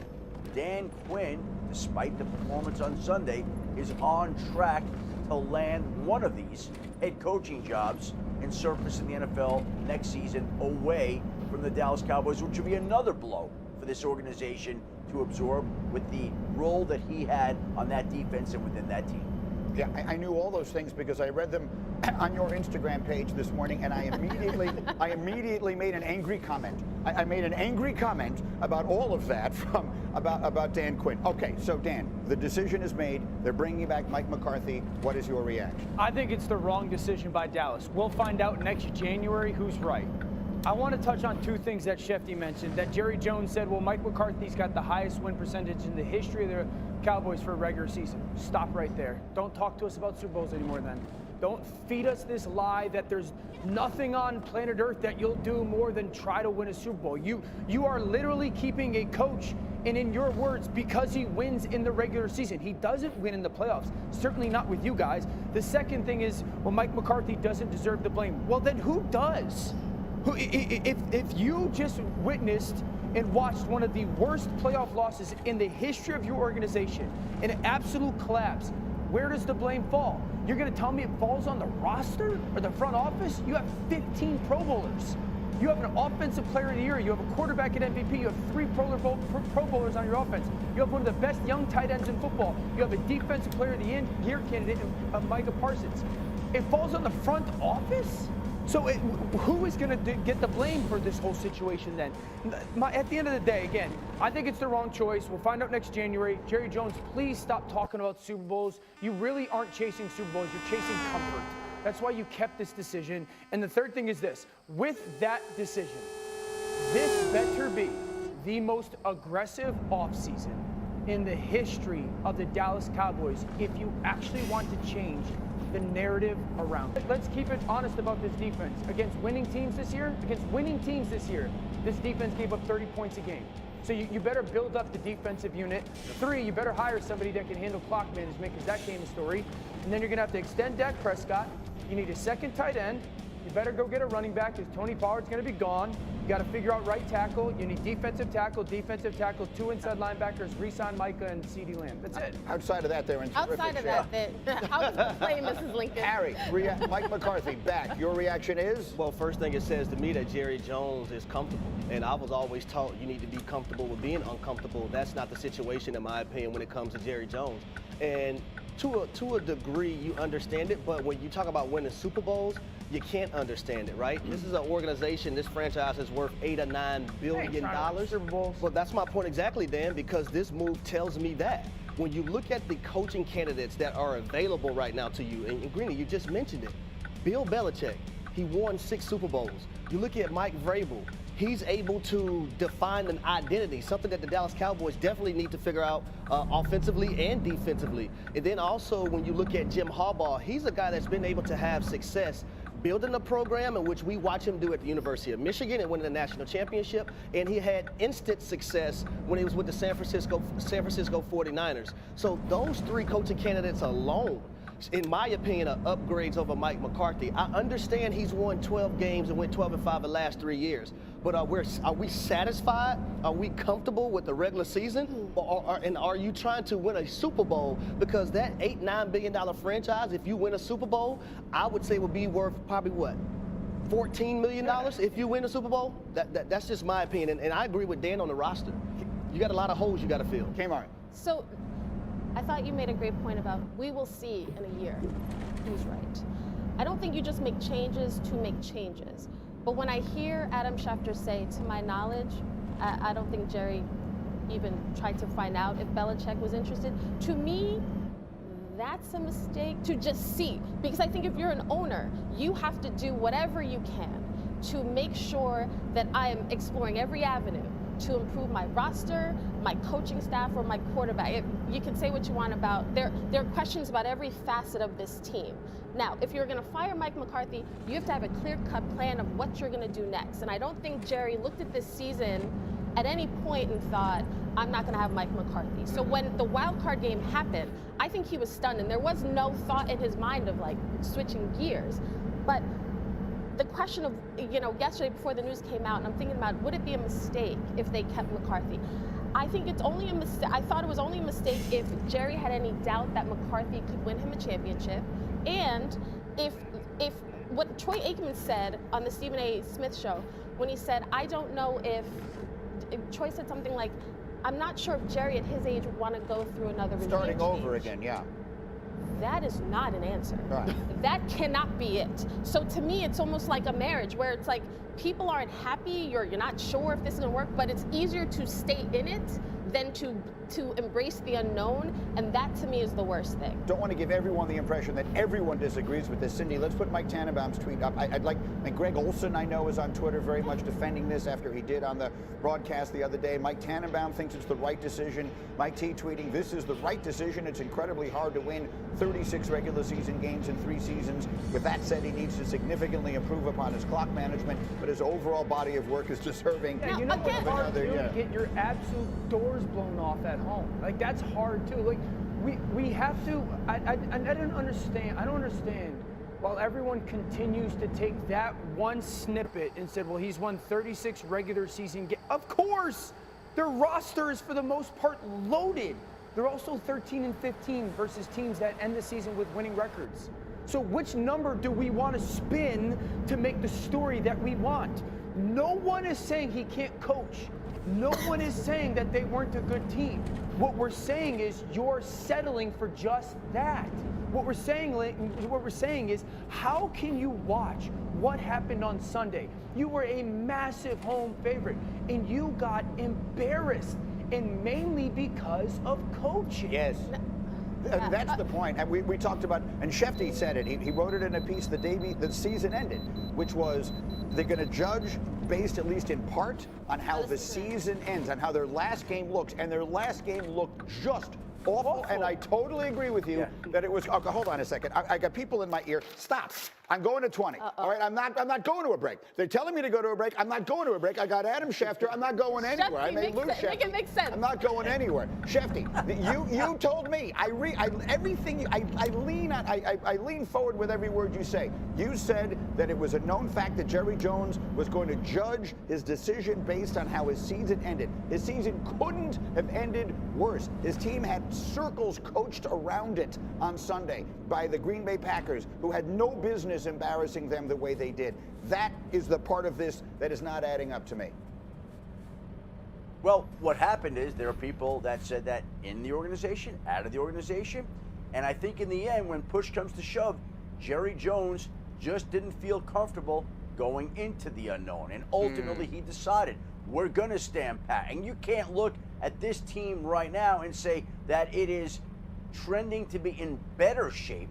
Dan Quinn, despite the performance on Sunday, is on track to land one of these head coaching jobs and surface in the NFL next season away from the Dallas Cowboys, which would be another blow for this organization to absorb with the role that he had on that defense and within that team. Yeah, I knew all those things because I read them on your Instagram page this morning, and I immediately made an angry comment. I made an angry comment about all of that about Dan Quinn. Okay, so Dan, the decision is made. They're bringing back Mike McCarthy. What is your reaction? I think it's the wrong decision by Dallas. We'll find out next January who's right. I want to touch on 2 things that Shefty mentioned. That Jerry Jones said, well, Mike McCarthy's got the highest win percentage in the history of the Cowboys for a regular season. Stop right there. Don't talk to us about Super Bowls anymore then. Don't feed us this lie that there's nothing on planet Earth that you'll do more than try to win a Super Bowl. You are literally keeping a coach, and in your words, because he wins in the regular season. He doesn't win in the playoffs, certainly not with you guys. The second thing is, well, Mike McCarthy doesn't deserve the blame. Well, then who does? If you just witnessed and watched one of the worst playoff losses in the history of your organization, an absolute collapse, where does the blame fall? You're going to tell me it falls on the roster or the front office? You have 15 Pro Bowlers. You have an offensive player of the year. You have a quarterback at MVP. You have 3 Pro Bowlers on your offense. You have one of the best young tight ends in football. You have a defensive player of the year candidate, Micah Parsons. It falls on the front office? So who is going to get the blame for this whole situation then? At the end of the day, again, I think it's the wrong choice. We'll find out next January. Jerry Jones, please stop talking about Super Bowls. You really aren't chasing Super Bowls. You're chasing comfort. That's why you kept this decision. And the third thing is this. With that decision, this better be the most aggressive offseason in the history of the Dallas Cowboys if you actually want to change the narrative around it. Let's keep it honest about this defense. Against winning teams this year, this defense gave up 30 points a game. So you better build up the defensive unit. 3, you better hire somebody that can handle clock management because that came a story. And then you're going to have to extend Dak Prescott. You need a second tight end. You better go get a running back because Tony Pollard's going to be gone. You got to figure out right tackle. You need defensive tackle, 2 inside linebackers, re-sign Micah and CeeDee Lamb. That's it. Outside of that, they're in terrific Outside of shape. that, how does the play, Mrs. Lincoln? Harry, Mike McCarthy back. Your reaction is? Well, first thing it says to me that Jerry Jones is comfortable. And I was always taught you need to be comfortable with being uncomfortable. That's not the situation, in my opinion, when it comes to Jerry Jones. And to a degree, you understand it, but when you talk about winning Super Bowls, you can't understand it, right? This is an organization, this franchise is worth $8 or $9 billion. Super Bowls. Well, that's my point exactly, Dan, because this move tells me that. When you look at the coaching candidates that are available right now to you, and Greeny, you just mentioned it, Bill Belichick, he won 6 Super Bowls. You look at Mike Vrabel, he's able to define an identity, something that the Dallas Cowboys definitely need to figure out offensively and defensively. And then also when you look at Jim Harbaugh, he's a guy that's been able to have success building a program in which we watch him do at the University of Michigan and winning the national championship, and he had instant success when he was with the San Francisco 49ers. So those 3 coaching candidates alone, in my opinion, are upgrades over Mike McCarthy. I understand he's won 12 games and went 12-5 the last 3 years, but are we satisfied? Are we comfortable with the regular season? And are you trying to win a Super Bowl? Because that $8-9 billion franchise, if you win a Super Bowl, I would say would be worth probably what? $14 million if you win a Super Bowl? That's just my opinion, and I agree with Dan on the roster. You got a lot of holes you got to fill. Kmart. So I thought you made a great point about we will see in a year who's right. I don't think you just make changes to make changes. But when I hear Adam Schefter say, to my knowledge, I don't think Jerry even tried to find out if Belichick was interested. To me, that's a mistake to just see. Because I think if you're an owner, you have to do whatever you can to make sure that I am exploring every avenue to improve my roster, my coaching staff, or my quarterback. You can say what you want about, there are questions about every facet of this team. Now, if you're gonna fire Mike McCarthy, you have to have a clear-cut plan of what you're gonna do next. And I don't think Jerry looked at this season at any point and thought, I'm not gonna have Mike McCarthy. So when the wild card game happened, I think he was stunned, and there was no thought in his mind of like switching gears. But the question of, yesterday before the news came out, and I'm thinking about, would it be a mistake if they kept McCarthy? I think it's only a mistake. I thought it was only a mistake if Jerry had any doubt that McCarthy could win him a championship, and if what Troy Aikman said on the Stephen A. Smith show, when he said, I don't know if Troy said something like, I'm not sure if Jerry at his age would want to go through another regime Starting over change. again, yeah. That is not an answer. Right. That cannot be it. So to me, it's almost like a marriage where it's like people aren't happy, you're not sure if this is gonna work, but it's easier to stay in it than to to embrace the unknown, and that to me is the worst thing. Don't want to give everyone the impression that everyone disagrees with this. Cindy, let's put Mike Tannenbaum's tweet up. And Greg Olson, I know, is on Twitter very much defending this after he did on the broadcast the other day. Mike Tannenbaum thinks it's the right decision. Mike T tweeting, this is the right decision. It's incredibly hard to win 36 regular season games in 3 seasons. With that said, he needs to significantly improve upon his clock management, but his overall body of work is deserving. Yeah, you know what's hard too? To get your absolute doors blown off at home. Like, that's hard too. Like, we have to. I don't understand. While everyone continues to take that one snippet and said, well, he's won 36 regular season games. Of course, their roster is for the most part loaded. They're also 13-15 versus teams that end the season with winning records. So which number do we want to spin to make the story that we want? No one is saying he can't coach. No one is saying that they weren't a good team. What we're saying is you're settling for just that. What we're saying is, how can you watch what happened on Sunday? You were a massive home favorite, and you got embarrassed, and mainly because of coaching. Yes. That's the point. And we talked about, and Shefty said it. He wrote it in a piece the day the season ended, which was they're going to judge based at least in part on how the season ends, on how their last game looks, and their last game looked just awful. And I totally agree with you that it was. Okay, hold on a second. I got people in my ear. Stop. I'm going to 20. All right, I'm not going to a break. They're telling me to go to a break. I'm not going to a break. I got Adam Schefter. I'm not going anywhere. I may lose Shefty. Make it make sense. I'm not going anywhere. Shefty, you told me. I lean forward with every word you say. You said that it was a known fact that Jerry Jones was going to judge his decision based on how his season ended. His season couldn't have ended worse. His team had circles coached around it on Sunday by the Green Bay Packers, who had no business embarrassing them the way they did. That is the part of this that is not adding up to me. Well, what happened is there are people that said that in the organization, out of the organization, and I think in the end, when push comes to shove, Jerry Jones just didn't feel comfortable going into the unknown, and ultimately he decided, we're going to stand pat. And you can't look at this team right now and say that it is trending to be in better shape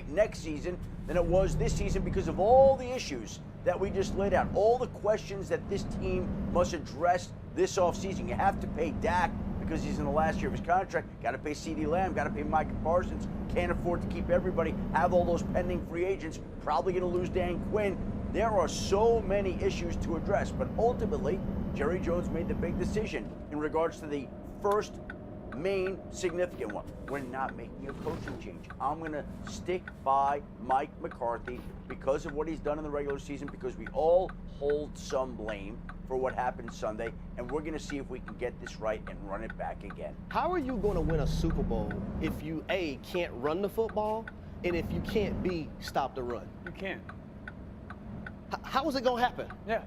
next season than it was this season because of all the issues that we just laid out, all the questions that this team must address this offseason. You have to pay Dak because he's in the last year of his contract. Got to pay CeeDee Lamb. Got to pay Micah Parsons. Can't afford to keep everybody. Have all those pending free agents. Probably going to lose Dan Quinn. There are so many issues to address, but ultimately, Jerry Jones made the big decision in regards to the first main significant one. We're not making a coaching change. I'm going to stick by Mike McCarthy because of what he's done in the regular season, because we all hold some blame for what happened Sunday, and we're going to see if we can get this right and run it back again. How are you going to win a Super Bowl if you, A, can't run the football, and if you can't, B, stop the run? You can't. How is it going to happen? Yeah.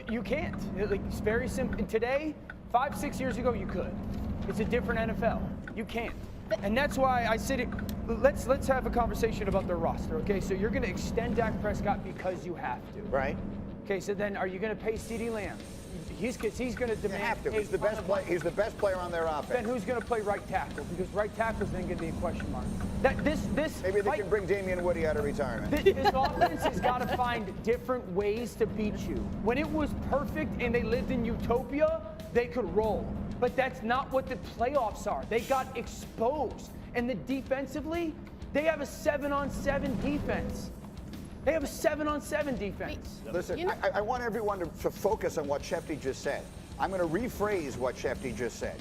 You can't. It's very simple. And today, 5-6 years ago, you could. It's a different NFL. You can't. And that's why I said it. Let's have a conversation about their roster, okay? So you're going to extend Dak Prescott because you have to. Right. Okay, so then are you going to pay CeeDee Lamb? He's going to demand. You have to. He's the best player. He's the best player on their offense. Then who's going to play right tackle? Because right tackle's then going to be a question mark. Maybe they can bring Damian Woody out of retirement. This offense has got to find different ways to beat you. When it was perfect and they lived in utopia, they could roll. But that's not what the playoffs are. They got exposed. And defensively, they have a 7-on-7 defense. They have a 7-on-7 defense. Listen, I want everyone to focus on what Shefty just said. I'm going to rephrase what Shefty just said.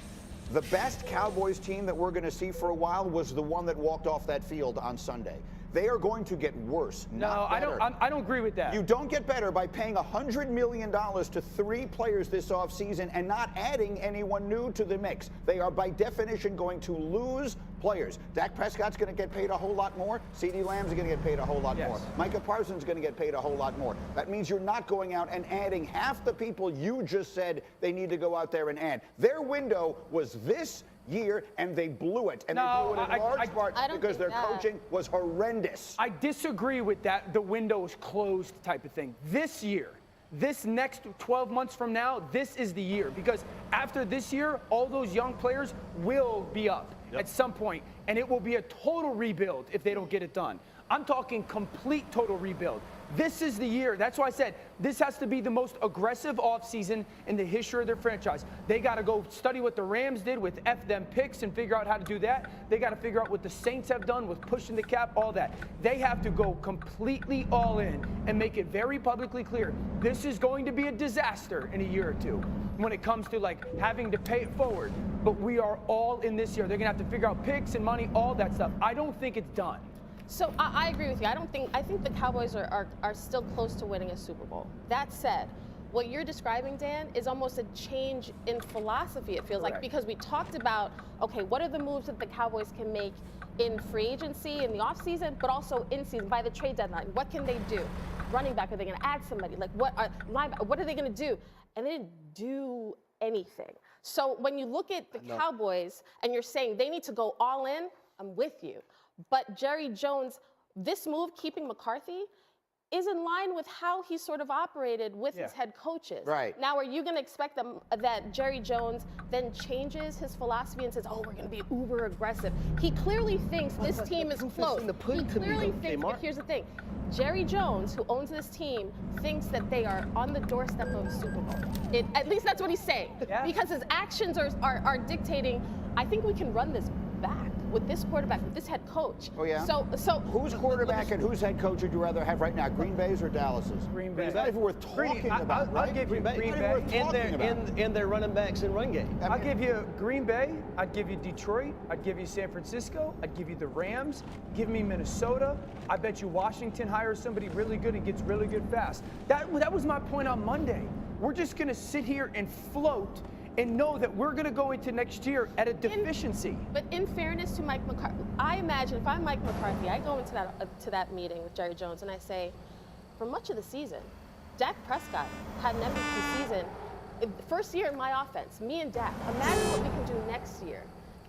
The best Cowboys team that we're going to see for a while was the one that walked off that field on Sunday. They are going to get worse, not better. I don't agree with that. You don't get better by paying $100 million to 3 players this offseason and not adding anyone new to the mix. They are, by definition, going to lose players. Dak Prescott's going to get paid a whole lot more. CeeDee Lamb's going to get paid a whole lot more. Micah Parsons is going to get paid a whole lot more. That means you're not going out and adding half the people you just said they need to go out there and add. Their window was this year, and they blew it. And they blew it in large part because their coaching was horrendous. I disagree with that, the window is closed type of thing. This year, this next 12 months from now, this is the year. Because after this year, all those young players will be up at some point, and it will be a total rebuild if they don't get it done. I'm talking complete total rebuild. This is the year. That's why I said this has to be the most aggressive offseason in the history of their franchise. They got to go study what the Rams did with F them picks and figure out how to do that. They got to figure out what the Saints have done with pushing the cap, all that. They have to go completely all in and make it very publicly clear. This is going to be a disaster in a year or two when it comes to like having to pay it forward. But we are all in this year. They're going to have to figure out picks and money, all that stuff. I don't think it's done. So I agree with you. I think the Cowboys are still close to winning a Super Bowl. That said, what you're describing, Dan, is almost a change in philosophy, it feels like, because we talked about, okay, what are the moves that the Cowboys can make in free agency, in the offseason, but also in season, by the trade deadline? What can they do? Running back, are they going to add somebody? Like, what are they going to do? And they didn't do anything. So when you look at the Cowboys and you're saying they need to go all in, I'm with you. But Jerry Jones, this move, keeping McCarthy, is in line with how he sort of operated with his head coaches. Right. Now, are you going to expect that Jerry Jones then changes his philosophy and says, oh, we're going to be uber aggressive? He clearly thinks this team is close. He clearly thinks, but here's the thing. Jerry Jones, who owns this team, thinks that they are on the doorstep of a Super Bowl. At least that's what he's saying. Yeah. Because his actions are dictating, I think we can run this back with this quarterback, with this head coach. Oh, yeah? So whose quarterback and whose head coach would you rather have right now, Green Bay's or Dallas's? Green Bay. It's not even worth talking about, right? I'll give you Green Bay. And their running backs and run game. I'll give you Green Bay. I'd give you Detroit. I'd give you San Francisco. I'd give you the Rams. Give me Minnesota. I bet you Washington hires somebody really good and gets really good fast. That was my point on Monday. We're just going to sit here and float and know that we're going to go into next year at a deficiency. But in fairness to Mike McCarthy, I imagine if I'm Mike McCarthy, I go into that meeting with Jerry Jones and I say, for much of the season, Dak Prescott had an MVP season. First year in my offense, me and Dak. Imagine what we can do next year.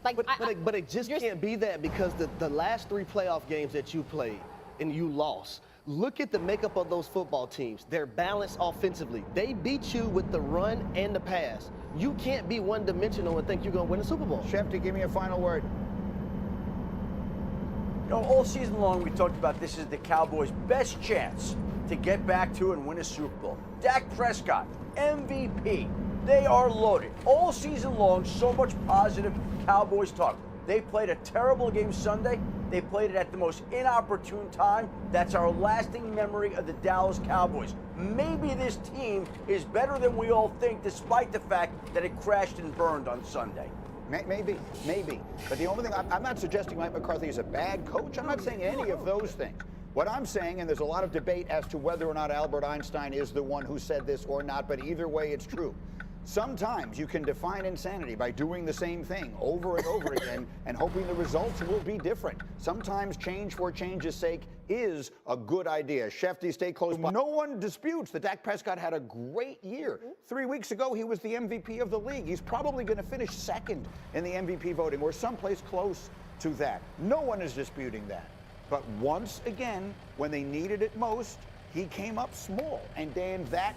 Like, but it just can't be that, because the last 3 playoff games that you played and you lost, look at the makeup of those football teams. They're balanced offensively. They beat you with the run and the pass. You can't be one-dimensional and think you're going to win a Super Bowl. Shefty, give me a final word. You know, all season long we talked about this is the Cowboys' best chance to get back to and win a Super Bowl. Dak Prescott, MVP. They are loaded. All season long, so much positive Cowboys talk. They played a terrible game Sunday. They played it at the most inopportune time. That's our lasting memory of the Dallas Cowboys. Maybe this team is better than we all think, despite the fact that it crashed and burned on Sunday. Maybe. But the only thing, I'm not suggesting Mike McCarthy is a bad coach. I'm not saying any of those things. What I'm saying, and there's a lot of debate as to whether or not Albert Einstein is the one who said this or not, but either way, it's true. Sometimes you can define insanity by doing the same thing over and over again and hoping the results will be different. Sometimes change for change's sake is a good idea. Shefty, stay close by. No one disputes that Dak Prescott had a great year. 3 weeks ago, he was the MVP of the league. He's probably going to finish second in the MVP voting or someplace close to that. No one is disputing that. But once again, when they needed it most, he came up small. And Dan, that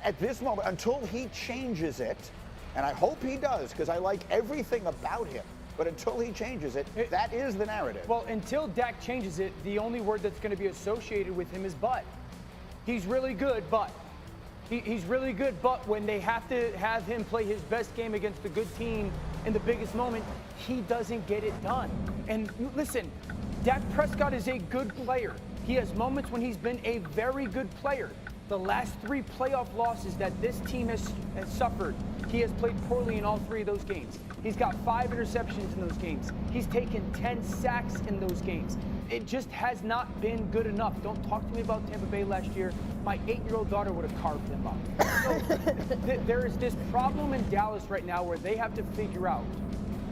at this moment, until he changes it, and I hope he does, because I like everything about him, but until he changes it, that is the narrative. Well, until Dak changes it, the only word that's going to be associated with him is but. He's really good, but. He's really good, but when they have to have him play his best game against a good team in the biggest moment, he doesn't get it done. And listen, Dak Prescott is a good player. He has moments when he's been a very good player. The last 3 playoff losses that this team has suffered, he has played poorly in all 3 of those games. He's got 5 interceptions in those games. He's taken 10 sacks in those games. It just has not been good enough. Don't talk to me about Tampa Bay last year. My 8-year-old daughter would have carved them up. So there is this problem in Dallas right now where they have to figure out,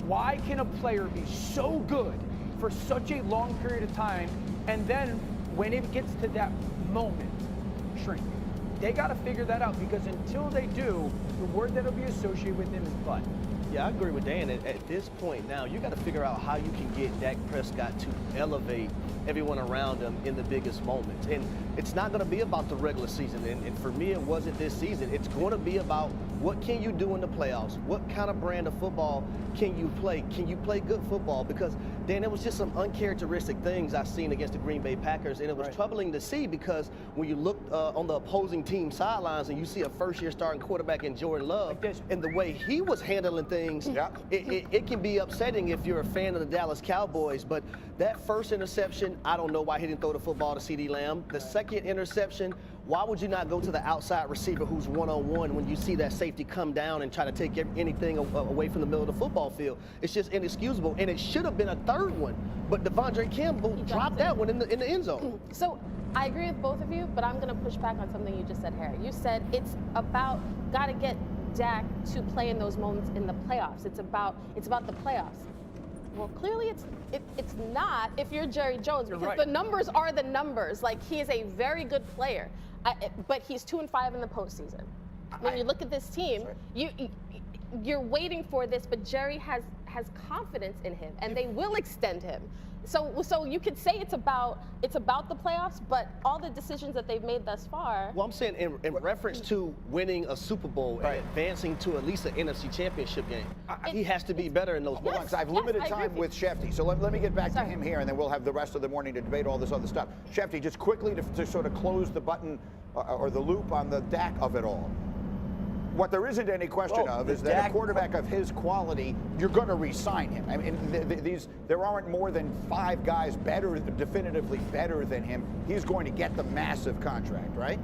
why can a player be so good for such a long period of time, and then when it gets to that moment, shrink? They got to figure that out, because until they do, the word that'll be associated with him is but. Yeah, I agree with Dan. At this point now, you got to figure out how you can get Dak Prescott to elevate everyone around him in the biggest moments. And it's not going to be about the regular season. And for me, it wasn't this season. It's going to be about what can you do in the playoffs? What kind of brand of football can you play? Can you play good football? Because, Dan, there was just some uncharacteristic things I've seen against the Green Bay Packers, and it was troubling to see because when you look on the opposing team sidelines and you see a first-year starting quarterback in Jordan Love, and the way he was handling things, it can be upsetting if you're a fan of the Dallas Cowboys. But that first interception, I don't know why he didn't throw the football to CeeDee Lamb. The second interception, why would you not go to the outside receiver who's one-on-one when you see that safety come down and try to take anything away from the middle of the football field? It's just inexcusable, and it should have been a third one, but Devondre Campbell dropped that one in the end zone. So I agree with both of you, but I'm going to push back on something you just said, Harry. You said it's about got to get Dak to play in those moments in the playoffs. It's about the playoffs. Well, clearly it's not if you're Jerry Jones, because the numbers are the numbers. Like, he is a very good player, but he's 2-5 in the postseason. When you look at this team, you're waiting for this, but Jerry has confidence in him, and they will extend him. So you could say it's about the playoffs, but all the decisions that they've made thus far. Well, I'm saying in reference to winning a Super Bowl and advancing to at least an NFC Championship game, he has to be better in those moments. I've limited time with Shefty, so let me get back to him here, and then we'll have the rest of the morning to debate all this other stuff. Shefty, just quickly to sort of close the button or the loop on the Dak of it all. What there isn't any question of is that a quarterback of his quality, you're going to re-sign him. I mean, there aren't more than 5 guys definitively better than him. He's going to get the massive contract, right?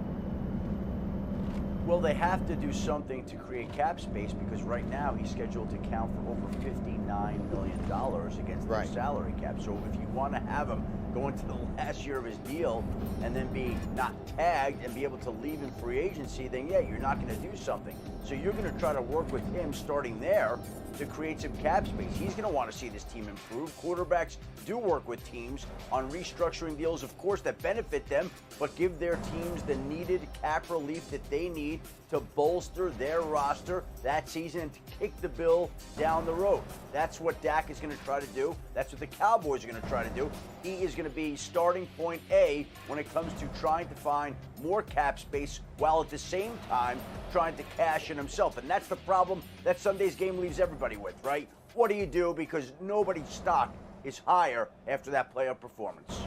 Well, they have to do something to create cap space because right now he's scheduled to count for over $59 million against the salary cap. So if you want to have him go into the last year of his deal and then be not tagged and be able to leave in free agency, then yeah, you're not going to do something. So you're going to try to work with him starting there to create some cap space. He's going to want to see this team improve. Quarterbacks do work with teams on restructuring deals, of course, that benefit them, but give their teams the needed cap relief that they need to bolster their roster that season and to kick the bill down the road. That's what Dak is going to try to do. That's what the Cowboys are going to try to do. He is going to be starting point A when it comes to trying to find more cap space while at the same time trying to cash in himself. And that's the problem that Sunday's game leaves everybody with, right? What do you do? Because nobody's stock is higher after that playoff performance.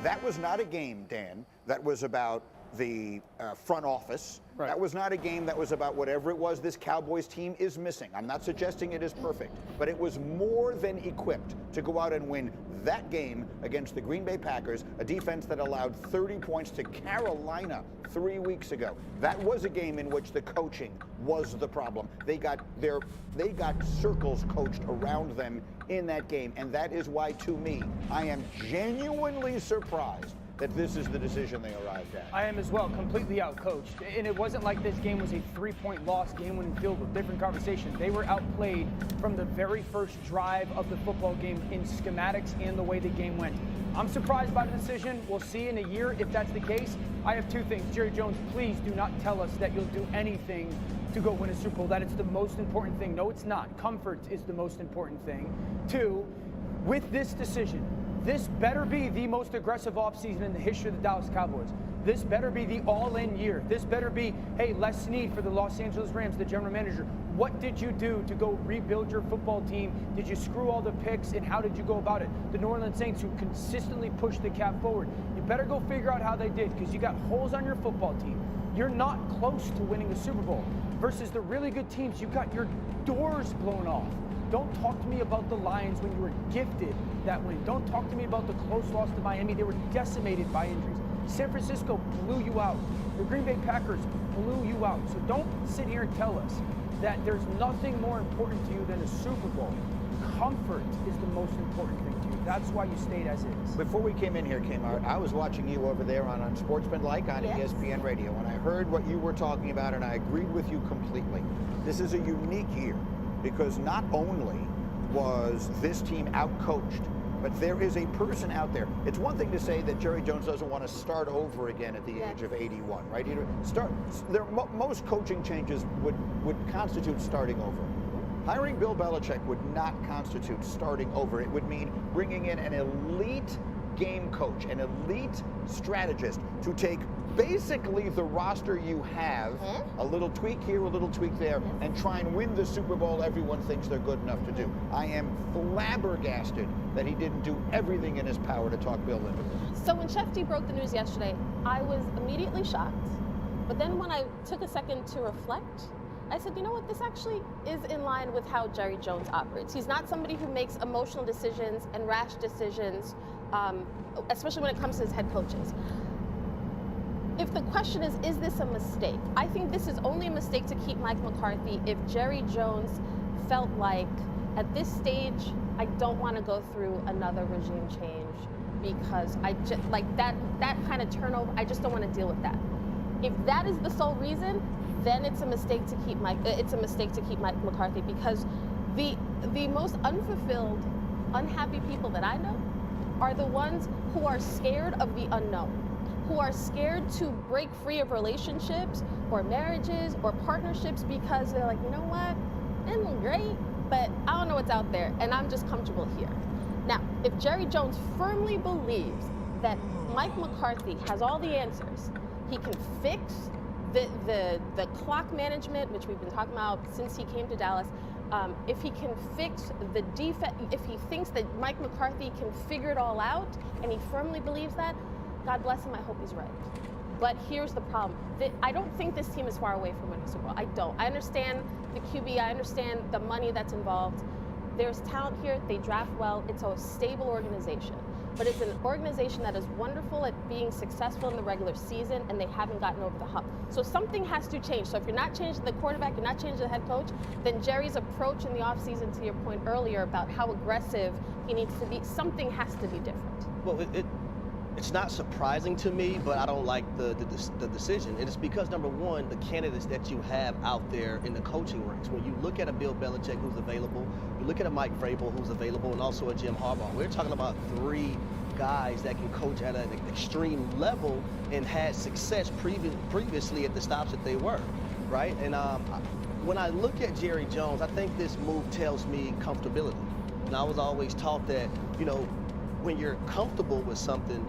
That was not a game, Dan, that was about the front office. That was not a game that was about whatever it was this Cowboys team is missing. I'm not suggesting it is perfect, but it was more than equipped to go out and win that game against the Green Bay Packers, a defense that allowed 30 points to Carolina 3 weeks ago. That was a game in which the coaching was the problem. They got circles coached around them in that game, and that is why, to me, I am genuinely surprised that this is the decision they arrived at. I am as well, completely outcoached. And it wasn't like this game was a 3-point loss, game-winning field goal. Different conversation. They were outplayed from the very first drive of the football game in schematics and the way the game went. I'm surprised by the decision. We'll see in a year if that's the case. I have 2 things. Jerry Jones, please do not tell us that you'll do anything to go win a Super Bowl. That it's the most important thing. No, it's not. Comfort is the most important thing. 2, with this decision, this better be the most aggressive offseason in the history of the Dallas Cowboys. This better be the all-in year. This better be, hey, Les Snead for the Los Angeles Rams, the general manager. What did you do to go rebuild your football team? Did you screw all the picks, and how did you go about it? The New Orleans Saints, who consistently pushed the cap forward. You better go figure out how they did, because you got holes on your football team. You're not close to winning a Super Bowl. Versus the really good teams, you got your doors blown off. Don't talk to me about the Lions when you were gifted that win. Don't talk to me about the close loss to Miami. They were decimated by injuries. San Francisco blew you out. The Green Bay Packers blew you out. So don't sit here and tell us that there's nothing more important to you than a Super Bowl. Comfort is the most important thing to you. That's why you stayed as is. Before we came in here, Kmart, I was watching you over there on Sportsmanlike on ESPN Radio, and I heard what you were talking about, and I agreed with you completely. This is a unique year because not only was this team outcoached. But there is a person out there. It's one thing to say that Jerry Jones doesn't want to start over again at the age of 81, right? Most coaching changes would constitute starting over. Hiring Bill Belichick would not constitute starting over. It would mean bringing in an elite game coach, an elite strategist to take basically the roster you have, a little tweak here, a little tweak there, and try and win the Super Bowl everyone thinks they're good enough to do. I am flabbergasted that he didn't do everything in his power to talk Bill into this. So when Chef D broke the news yesterday, I was immediately shocked. But then when I took a second to reflect, I said, you know what, this actually is in line with how Jerry Jones operates. He's not somebody who makes emotional decisions and rash decisions, especially when it comes to his head coaches. If the question is this a mistake? I think this is only a mistake to keep Mike McCarthy if Jerry Jones felt like, at this stage, I don't want to go through another regime change because I just, like that kind of turnover, I just don't want to deal with that. If that is the sole reason, then it's a mistake to keep Mike McCarthy, because the most unfulfilled, unhappy people that I know are the ones who are scared of the unknown, who are scared to break free of relationships or marriages or partnerships because they're like, you know what, I'm great, but I don't know what's out there and I'm just comfortable here. Now, if Jerry Jones firmly believes that Mike McCarthy has all the answers, he can fix the clock management, which we've been talking about since he came to Dallas, if he can fix the defense, if he thinks that Mike McCarthy can figure it all out, and he firmly believes that, God bless him, I hope he's right. But here's the problem. I don't think this team is far away from winning Super Bowl. I don't. I understand the QB, I understand the money that's involved. There's talent here, they draft well, it's a stable organization. But it's an organization that is wonderful at being successful in the regular season, and they haven't gotten over the hump. So something has to change. So if you're not changing the quarterback, you're not changing the head coach, then Jerry's approach in the offseason, to your point earlier about how aggressive he needs to be, something has to be different. Well, it's not surprising to me, but I don't like the decision. And it's because, number one, the candidates that you have out there in the coaching ranks. When you look at a Bill Belichick who's available, you look at a Mike Vrabel who's available, and also a Jim Harbaugh. We're talking about three guys that can coach at an extreme level and had success previously at the stops that they were, right? And when I look at Jerry Jones, I think this move tells me comfortability. And I was always taught that, you know, when you're comfortable with something,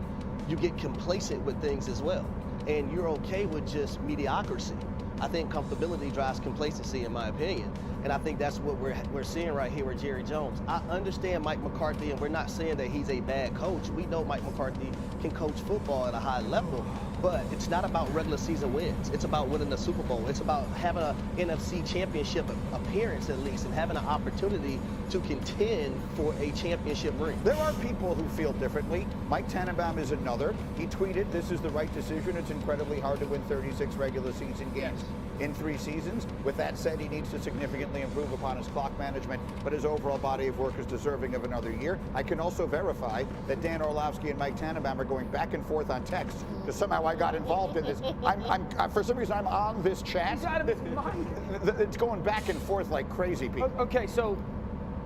you get complacent with things as well. And you're okay with just mediocrity. I think comfortability drives complacency, in my opinion. And I think that's what we're seeing right here with Jerry Jones. I understand Mike McCarthy, and we're not saying that he's a bad coach. We know Mike McCarthy can coach football at a high level, but it's not about regular season wins. It's about winning the Super Bowl. It's about having an NFC championship appearance at least, and having an opportunity to contend for a championship ring. There are people who feel differently. Mike Tannenbaum is another. He tweeted, "This is the right decision. It's incredibly hard to win 36 regular season games in 3 seasons. With that said, he needs to significantly improve upon his clock management, but his overall body of work is deserving of another year." I can also verify that Dan Orlovsky and Mike Tannenbaum are going back and forth on text, because somehow I got involved in this. For some reason, I'm on this chat. He's out of his mind. It's going back and forth like crazy, people. Okay, so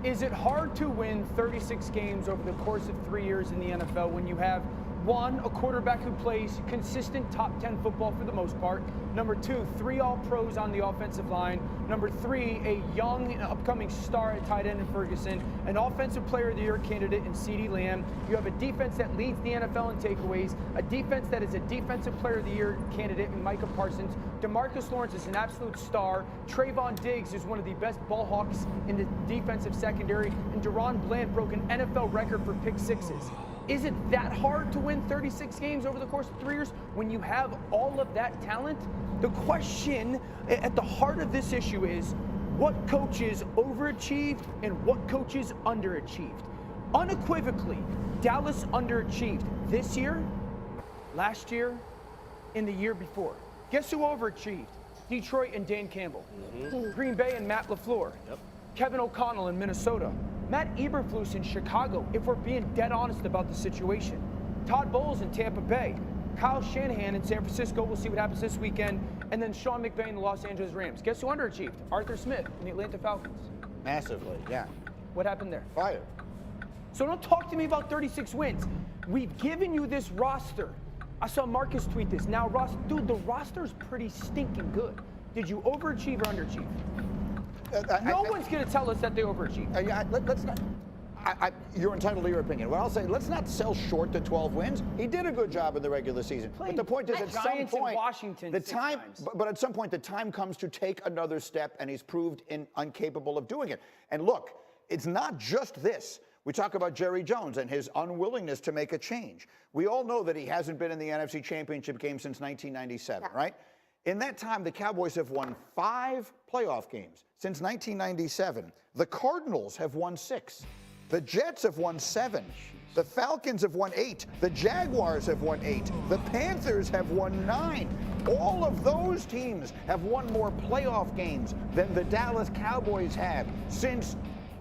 is it hard to win 36 games over the course of 3 years in the NFL when you have, one, a quarterback who plays consistent top 10 football for the most part. Number 2, 3 All-Pros on the offensive line. Number 3, a young and upcoming star at tight end in Ferguson. An Offensive Player of the Year candidate in CeeDee Lamb. You have a defense that leads the NFL in takeaways. A defense that is a Defensive Player of the Year candidate in Micah Parsons. DeMarcus Lawrence is an absolute star. Trayvon Diggs is one of the best ball hawks in the defensive secondary. And Deron Bland broke an NFL record for pick sixes. Is it that hard to win 36 games over the course of 3 years when you have all of that talent? The question at the heart of this issue is, what coaches overachieved and what coaches underachieved? Unequivocally, Dallas underachieved this year, last year, and the year before. Guess who overachieved? Detroit and Dan Campbell. Green Bay and Matt LaFleur. Kevin O'Connell in Minnesota. Matt Eberflus in Chicago, if we're being dead honest about the situation. Todd Bowles in Tampa Bay. Kyle Shanahan in San Francisco. We'll see what happens this weekend. And then Sean McVay in the Los Angeles Rams. Guess who underachieved? Arthur Smith in the Atlanta Falcons. Massively, yeah. What happened there? Fired. So don't talk to me about 36 wins. We've given you this roster. I saw Marcus tweet this. Now, dude, the roster's pretty stinking good. Did you overachieve or underachieve? No one's going to tell us that they overachieved. Let's not. You're entitled to your opinion. Well, I'll say let's not sell short the 12 wins. He did a good job in the regular season. But the point is, at some Giants point, in Washington the time. But at some point, the time comes to take another step, and he's proved incapable of doing it. And look, it's not just this. We talk about Jerry Jones and his unwillingness to make a change. We all know that he hasn't been in the NFC Championship game since 1997, right? In that time, the Cowboys have won 5 playoff games. Since 1997, the Cardinals have won 6. The Jets have won 7. The Falcons have won 8. The Jaguars have won 8. The Panthers have won 9. All of those teams have won more playoff games than the Dallas Cowboys have since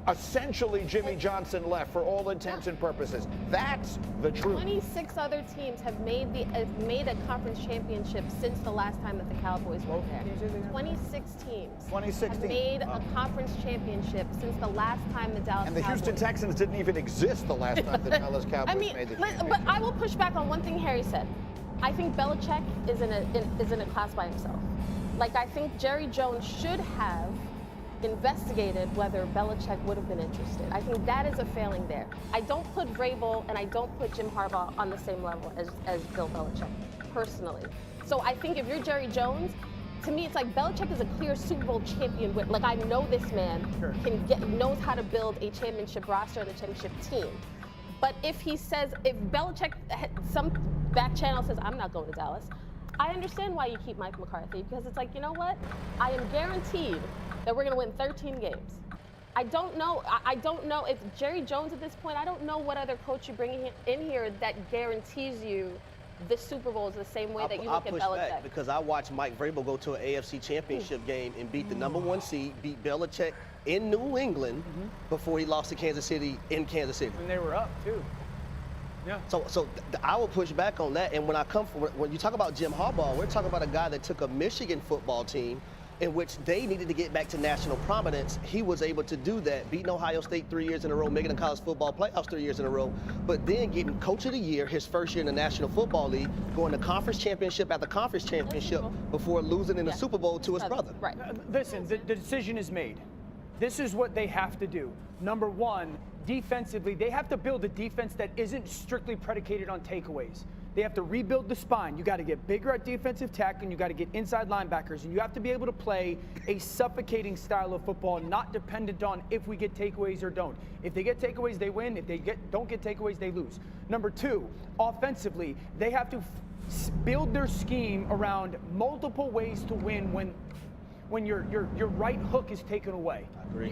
essentially Jimmy Johnson left, for all intents and purposes. That's the truth. 26 other teams have made a conference championship since the last time that the Cowboys were there. 26 teams have made a conference championship since the last time the Dallas Cowboys. And the Houston Texans didn't even exist the last time the Dallas Cowboys made the championship. But I will push back on one thing Harry said. I think Belichick is in a class by himself. Like, I think Jerry Jones should have investigated whether Belichick would have been interested. I think that is a failing there. I don't put Vrabel and I don't put Jim Harbaugh on the same level as Bill Belichick, personally. So I think if you're Jerry Jones, to me, it's like Belichick is a clear Super Bowl champion. Like, I know this man knows how to build a championship roster and a championship team. But if Belichick, some back channel says, I'm not going to Dallas, I understand why you keep Mike McCarthy, because it's like, you know what? I am guaranteed that we're going to win 13 games. I don't know if Jerry Jones at this point, I don't know what other coach you're bringing in here that guarantees you the Super Bowls the same way that you look at Belichick. I'll push back because I watched Mike Vrabel go to an AFC Championship game and beat the #1 seed, beat Belichick in New England before he lost to Kansas City in Kansas City. And they were up, too. Yeah. So I will push back on that. And when you talk about Jim Harbaugh, we're talking about a guy that took a Michigan football team in which they needed to get back to national prominence. He was able to do that, beating Ohio State 3 years in a row, making the college football playoffs 3 years in a row, but then getting Coach of the Year his first year in the National Football League, going to conference championship after conference championship before losing in the Super Bowl to his brother. Right. Listen, the decision is made. This is what they have to do. Number one, defensively, they have to build a defense that isn't strictly predicated on takeaways. They have to rebuild the spine. You got to get bigger at defensive tackle, and you got to get inside linebackers, and you have to be able to play a suffocating style of football, not dependent on if we get takeaways or don't. If they get takeaways, they win. If they don't get takeaways, they lose. Number two, offensively, they have to build their scheme around multiple ways to win when your right hook is taken away.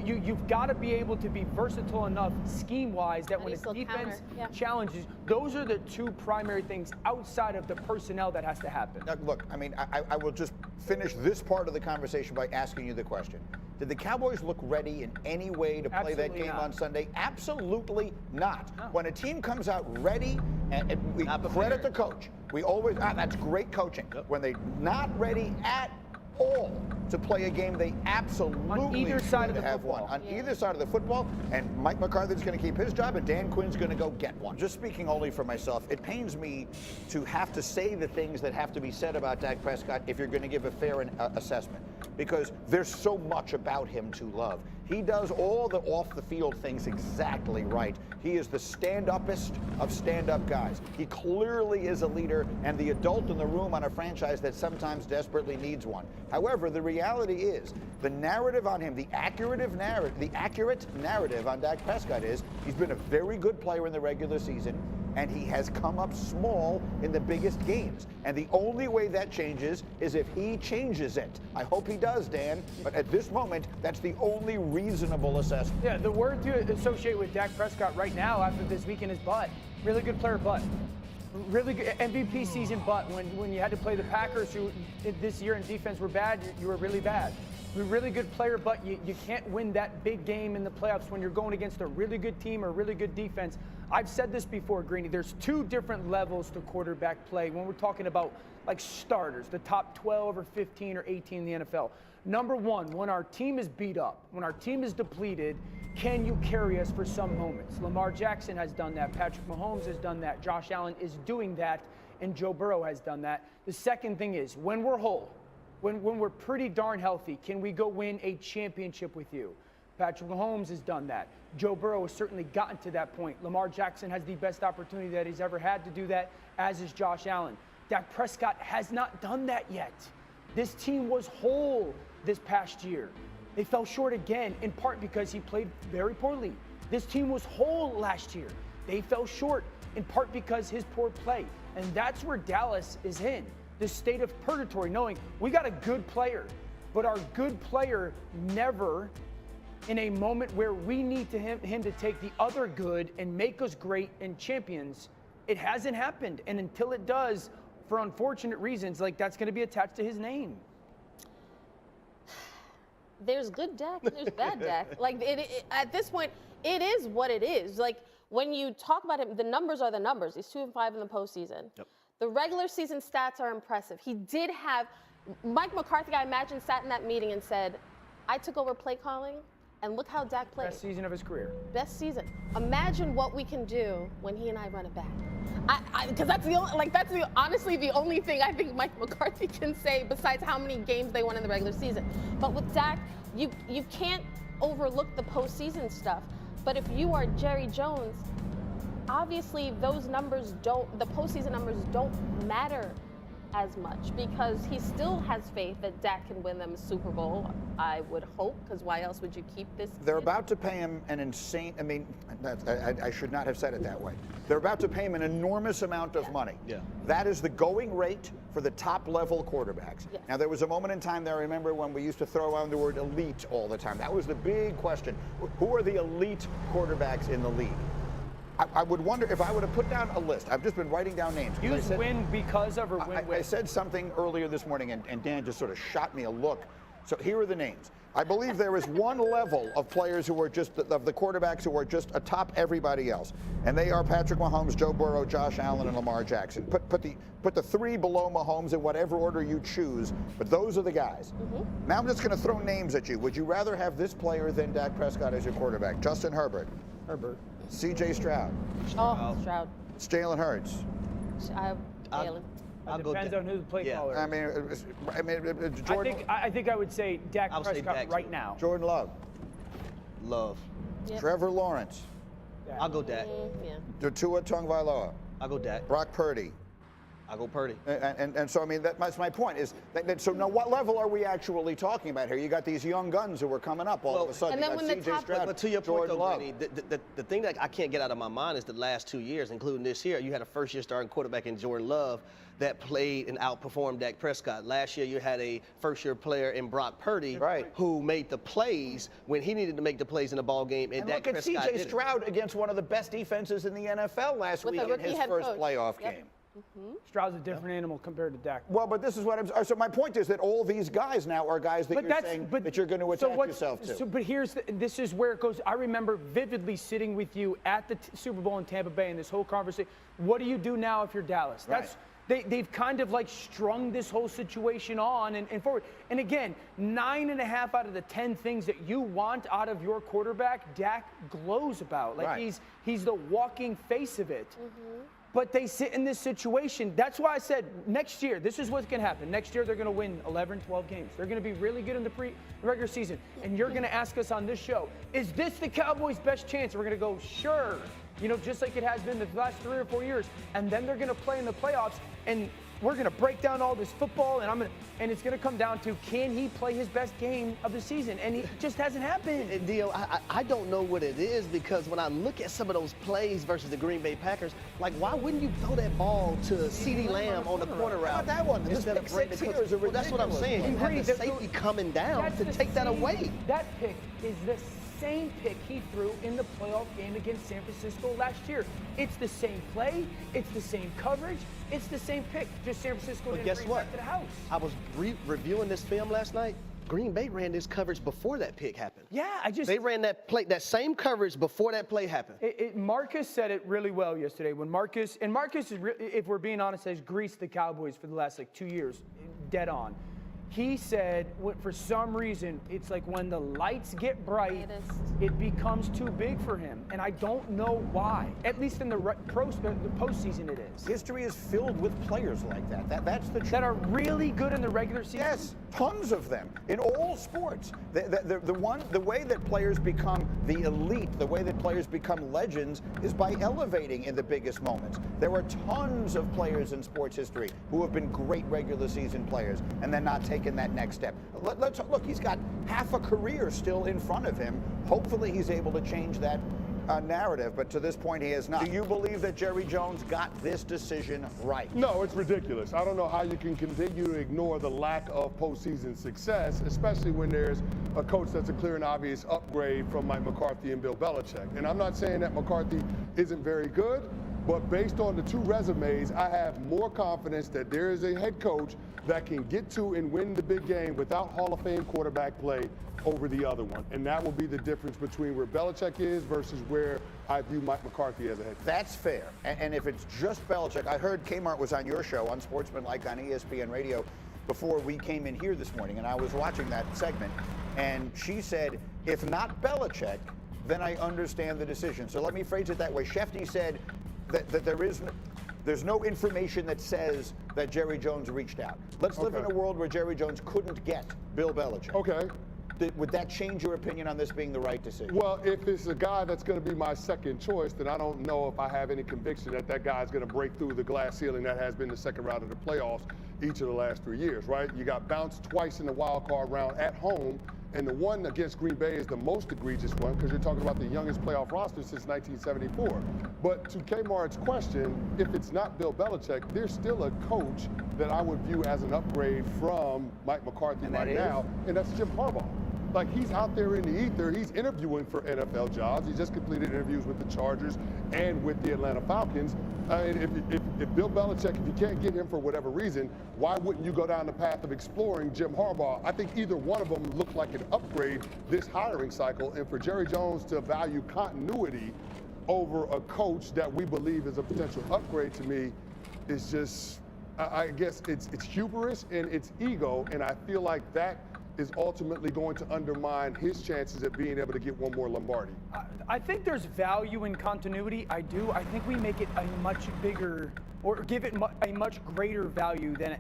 You've got to be able to be versatile enough scheme-wise that when a defense challenges, those are the two primary things outside of the personnel that has to happen. Now, look, I mean, I will just finish this part of the conversation by asking you the question. Did the Cowboys look ready in any way to play that game on Sunday? Absolutely not. No. When a team comes out ready, and we credit the coach, we always, that's great coaching. Yep. When they're not ready at all to play a game they absolutely on either side of the football. On either side of the football, and Mike McCarthy's going to keep his job, and Dan Quinn's going to go get one. Just speaking only for myself, it pains me to have to say the things that have to be said about Dak Prescott if you're going to give a fair assessment, because there's so much about him to love. He does all the off-the-field things exactly right. He is the stand-uppest of stand-up guys. He clearly is a leader and the adult in the room on a franchise that sometimes desperately needs one. However, the reality is, the narrative on him, the accurate narrative on Dak Prescott is he's been a very good player in the regular season, and he has come up small in the biggest games. And the only way that changes is if he changes it. I hope he does, Dan, but at this moment, that's the only reasonable assessment. Yeah, the word to associate with Dak Prescott right now after this weekend is but. Really good player, but. Really good MVP season, but when you had to play the Packers, who this year in defense were bad, you were really bad. You're a really good player, but you can't win that big game in the playoffs when you're going against a really good team or a really good defense. I've said this before, Greeny, there's two different levels to quarterback play when we're talking about like starters, the top 12 or 15 or 18 in the NFL. Number one, when our team is beat up, when our team is depleted, can you carry us for some moments? Lamar Jackson has done that. Patrick Mahomes has done that. Josh Allen is doing that. And Joe Burrow has done that. The second thing is, when we're whole, when we're pretty darn healthy, can we go win a championship with you? Patrick Mahomes has done that. Joe Burrow has certainly gotten to that point. Lamar Jackson has the best opportunity that he's ever had to do that, as is Josh Allen. Dak Prescott has not done that yet. This team was whole this past year. They fell short again, in part because he played very poorly. This team was whole last year. They fell short, in part because his poor play. And that's where Dallas is in, this state of purgatory, knowing we got a good player, but our good player never, in a moment where we need him to take the other good and make us great and champions, it hasn't happened. And until it does, for unfortunate reasons, like that's going to be attached to his name. There's good Dak and there's bad Dak. Like at this point, it is what it is. Like when you talk about him, the numbers are the numbers. He's 2-5 in the postseason. Yep. The regular season stats are impressive. He did have Mike McCarthy, I imagine, sat in that meeting and said, "I took over play calling, and look how Dak played." Best season of his career. Best season. Imagine what we can do when he and I run it back. Because that's honestly the only thing I think Mike McCarthy can say besides how many games they won in the regular season. But with Dak, you can't overlook the postseason stuff. But if you are Jerry Jones, obviously the postseason numbers don't matter as much because he still has faith that Dak can win them a Super Bowl, I would hope, because why else would you keep this? They're about to pay him an insane, I should not have said it that way. They're about to pay him an enormous amount of money. Yeah. That is the going rate for the top level quarterbacks. Yes. Now, there was a moment in time there, I remember, when we used to throw around the word elite all the time. That was the big question. Who are the elite quarterbacks in the league? I would wonder if I would have put down a list. I've just been writing down names. Use win because of or win with. I said something earlier this morning, and Dan just sort of shot me a look. So here are the names. I believe there is one level of players who are just, of the quarterbacks who are just atop everybody else. And they are Patrick Mahomes, Joe Burrow, Josh Allen, and Lamar Jackson. Put the three below Mahomes in whatever order you choose, but those are the guys. Mm-hmm. Now I'm just going to throw names at you. Would you rather have this player than Dak Prescott as your quarterback? Justin Herbert. Herbert. C.J. Stroud. Oh, Stroud. Jalen Hurts. Jalen. It depends on who the play caller is. Jordan. I think I would say Dak Prescott right now. Jordan Love. Love. Yep. Trevor Lawrence. Yeah. I'll go Dak. Yeah. Tua Tagovailoa. I'll go Dak. Brock Purdy. I'll go Purdy. And so, I mean, that's my point. Is that, so now what level are we actually talking about here? You got these young guns who are coming up all of a sudden. And then when the C.J. top, Stroud, but to your point, Jordan though, Love. Granny, the thing that I can't get out of my mind is the last 2 years, including this year, you had a first-year starting quarterback in Jordan Love that played and outperformed Dak Prescott. Last year, you had a first-year player in Brock Purdy who made the plays when he needed to make the plays in the ball game, and Dak Prescott look at C.J. Stroud against one of the best defenses in the NFL last week in his first playoff game. Mm-hmm. Stroud's a different animal compared to Dak. Well, but this is what I'm. So my point is that all these guys now are guys that you're saying that you're going to attach yourself to. But this is where it goes. I remember vividly sitting with you at the Super Bowl in Tampa Bay and this whole conversation. What do you do now if you're Dallas? They've kind of like strung this whole situation on and forward. And again, 9.5 out of the 10 things that you want out of your quarterback, Dak glows about. Like he's the walking face of it. Mm-hmm. But they sit in this situation. That's why I said next year, this is what's going to happen. Next year, they're going to win 11, 12 games. They're going to be really good in the regular season. And you're going to ask us on this show, is this the Cowboys' best chance? And we're going to go, sure. You know, just like it has been the last 3 or 4 years. And then they're going to play in the playoffs. And we're going to break down all this football. And it's going to come down to, can he play his best game of the season? And it just hasn't happened. And Dio, I don't know what it is, because when I look at some of those plays versus the Green Bay Packers, like, why wouldn't you throw that ball to CeeDee Lamb on the corner route? How about that one? Instead of Brandon Cooks? Well, that's what I'm saying. You have the safety coming down to take that away. That pick is the same pick he threw in the playoff game against San Francisco last year. It's the same play. It's the same coverage. It's the same pick. Just San Francisco didn't bring it back to the house. I was reviewing this film last night. Green Bay ran this coverage before that pick happened. Yeah, they ran that play, that same coverage before that play happened. Marcus said it really well yesterday. When Marcus is, if we're being honest, has greased the Cowboys for the last 2 years, dead on. He said, for some reason, it's like when the lights get bright, it becomes too big for him. And I don't know why. At least in the postseason it is. History is filled with players like that. That's the truth. That are really good in the regular season? Yes, tons of them in all sports. The way that players become the elite, the way that players become legends is by elevating in the biggest moments. There are tons of players in sports history who have been great regular season players and then not taken that next step. Let's look, he's got half a career still in front of him. Hopefully he's able to change that narrative, but to this point he has not. Do you believe that Jerry Jones got this decision right? No, it's ridiculous. I don't know how you can continue to ignore the lack of postseason success, especially when there's a coach that's a clear and obvious upgrade from Mike McCarthy and Bill Belichick. And I'm not saying that McCarthy isn't very good, but based on the two resumes, I have more confidence that there is a head coach that can get to and win the big game without Hall of Fame quarterback play over the other one. And that will be the difference between where Belichick is versus where I view Mike McCarthy as a head coach. That's fair. And if it's just Belichick, I heard Kmart was on your show on Sportsmanlike on ESPN Radio before we came in here this morning, and I was watching that segment, and she said, if not Belichick, then I understand the decision. So let me phrase it that way. Shefty said that there's no information that says that Jerry Jones reached out. Let's live in a world where Jerry Jones couldn't get Bill Belichick. Okay. Would that change your opinion on this being the right decision? Well, if it's a guy that's going to be my second choice, then I don't know if I have any conviction that that guy is going to break through the glass ceiling that has been the second round of the playoffs each of the last 3 years, right? You got bounced twice in the wild card round at home, and the one against Green Bay is the most egregious one because you're talking about the youngest playoff roster since 1974. But to Kmart's question, if it's not Bill Belichick, there's still a coach that I would view as an upgrade from Mike McCarthy right now, and that's Jim Harbaugh. Like, he's out there in the ether. He's interviewing for NFL jobs. He just completed interviews with the Chargers and with the Atlanta Falcons. If Bill Belichick, if you can't get him for whatever reason, why wouldn't you go down the path of exploring Jim Harbaugh? I think either one of them looked like an upgrade this hiring cycle. And for Jerry Jones to value continuity over a coach that we believe is a potential upgrade to me is just, I guess it's hubris and it's ego. And I feel like that is ultimately going to undermine his chances of being able to get one more Lombardi. I think there's value in continuity. I do. I think we make it a much bigger, or give it a much greater value than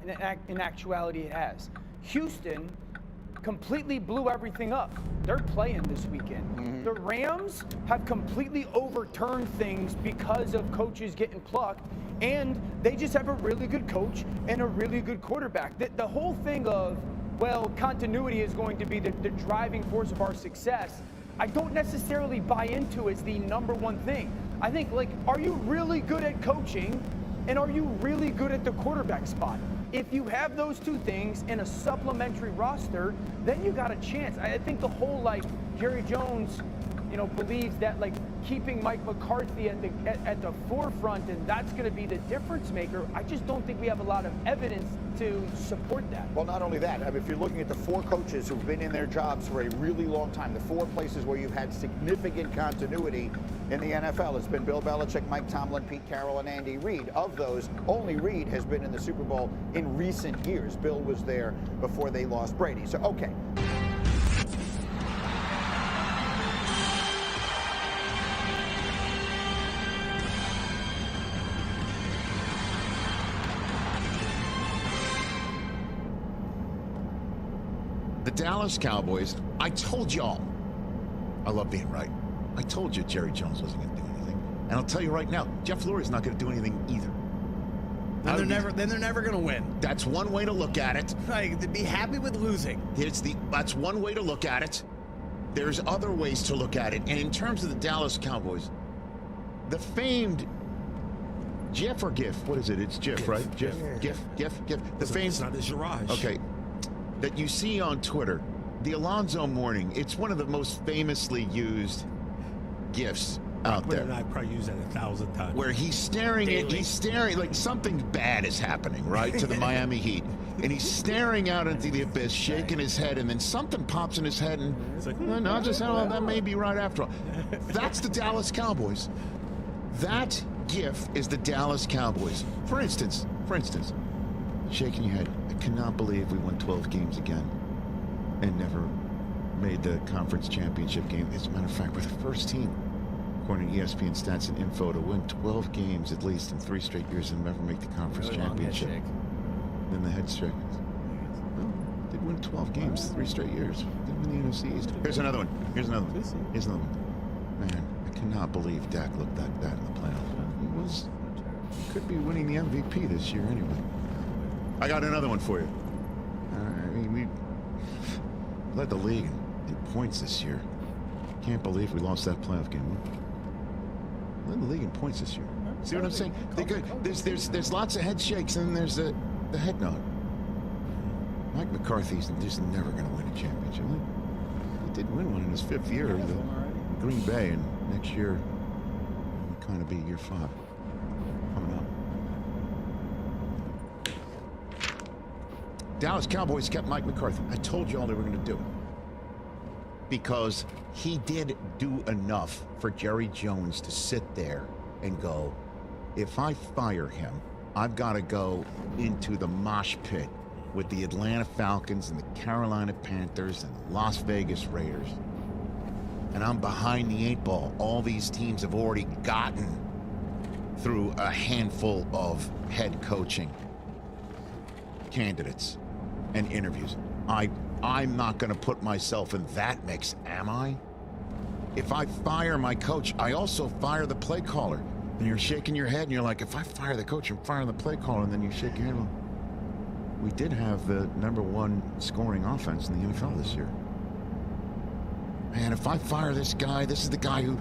in actuality it has. Houston completely blew everything up. They're playing this weekend. The Rams have completely overturned things because of coaches getting plucked, and they just have a really good coach and a really good quarterback. The whole thing of, well, continuity is going to be the driving force of our success, I don't necessarily buy into as the number one thing. I think, like, are you really good at coaching and are you really good at the quarterback spot? If you have those two things in a supplementary roster, then you got a chance. I think the whole, like, Jerry Jones, believes that, like, keeping Mike McCarthy at the forefront and that's going to be the difference maker. I just don't think we have a lot of evidence to support that. Well, not only that, I mean, if you're looking at the four coaches who've been in their jobs for a really long time, the four places where you've had significant continuity in the NFL, it's been Bill Belichick, Mike Tomlin, Pete Carroll, and Andy Reid. Of those, only Reid has been in the Super Bowl in recent years. Bill was there before they lost Brady. So, okay. The Dallas Cowboys, I told y'all, I love being right. I told you Jerry Jones wasn't going to do anything. And I'll tell you right now, Jeff Lurie's not going to do anything either. Then they're never going to win. That's one way to look at it. Right, to be happy with losing. That's one way to look at it. There's other ways to look at it. And in terms of the Dallas Cowboys, the famed GIF or GIF? What is it? It's GIF, right? GIF. The famed. It's not a Girage. Okay. That you see on Twitter, the Alonzo Mourning. It's one of the most famously used GIFs out there. And I probably use that 1,000 times. Where he's staring like something bad is happening, right, to the Miami Heat. And he's staring out into the abyss, shaking his head, and then something pops in his head, and it's like, that may be right after all. That's the Dallas Cowboys. That GIF is the Dallas Cowboys. For instance, shaking your head. cannot believe we won 12 games again and never made the conference championship game. As a matter of fact, we're the first team, according to ESPN Stats and Info, to win 12 games at least in 3 straight years and never make the conference championship. Then the head shake. Well, did win 12 games 3 straight years. Didn't win the NFC East. Here's another one. Here's another one. Here's another one. Man, I cannot believe Dak looked that bad in the playoffs. He could be winning the MVP this year anyway. I got another one for you. I mean, we led the league in points this year. Can't believe we lost that playoff game. Led the league in points this year. See what I'm saying? There's lots of head shakes, and then there's the head nod. Mike McCarthy's just never going to win a championship. He did win one in his 5th year, the Green Bay, and next year will kind of be year 5 coming up. Dallas Cowboys kept Mike McCarthy. I told you all they were going to do it. Because he did do enough for Jerry Jones to sit there and go, if I fire him, I've got to go into the mosh pit with the Atlanta Falcons and the Carolina Panthers and the Las Vegas Raiders. And I'm behind the 8 ball. All these teams have already gotten through a handful of head coaching candidates and interviews. I'm not going to put myself in that mix, am I? If I fire my coach, I also fire the play caller. And you're shaking your head, and you're like, if I fire the coach, I'm firing the play caller. And then you shake your head. Well, we did have the #1 scoring offense in the NFL this year. Man, if I fire this guy, this is the guy who,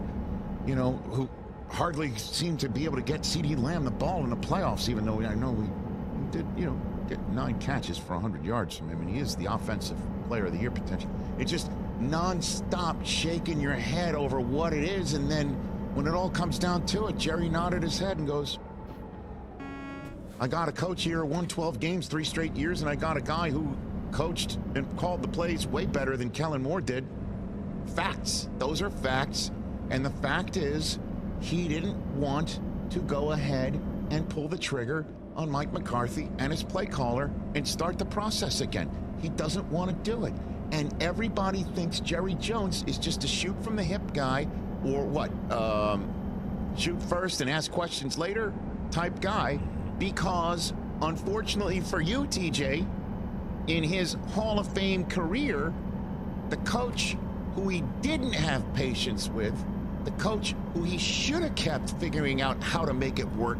who hardly seemed to be able to get CeeDee Lamb the ball in the playoffs, even though I know we did, get 9 catches for 100 yards from him, and he is the offensive player of the year potential. It's just non-stop shaking your head over what it is, and then when it all comes down to it, Jerry nodded his head and goes, I got a coach here who won 12 games 3 straight years, and I got a guy who coached and called the plays way better than Kellen Moore did. Facts. Those are facts. And the fact is, he didn't want to go ahead and pull the trigger on Mike McCarthy and his play caller and start the process again. He doesn't want to do it. And everybody thinks Jerry Jones is just a shoot from the hip guy, or what, shoot first and ask questions later type guy, because unfortunately for you, TJ, in his Hall of Fame career, the coach who he didn't have patience with, the coach who he should have kept figuring out how to make it work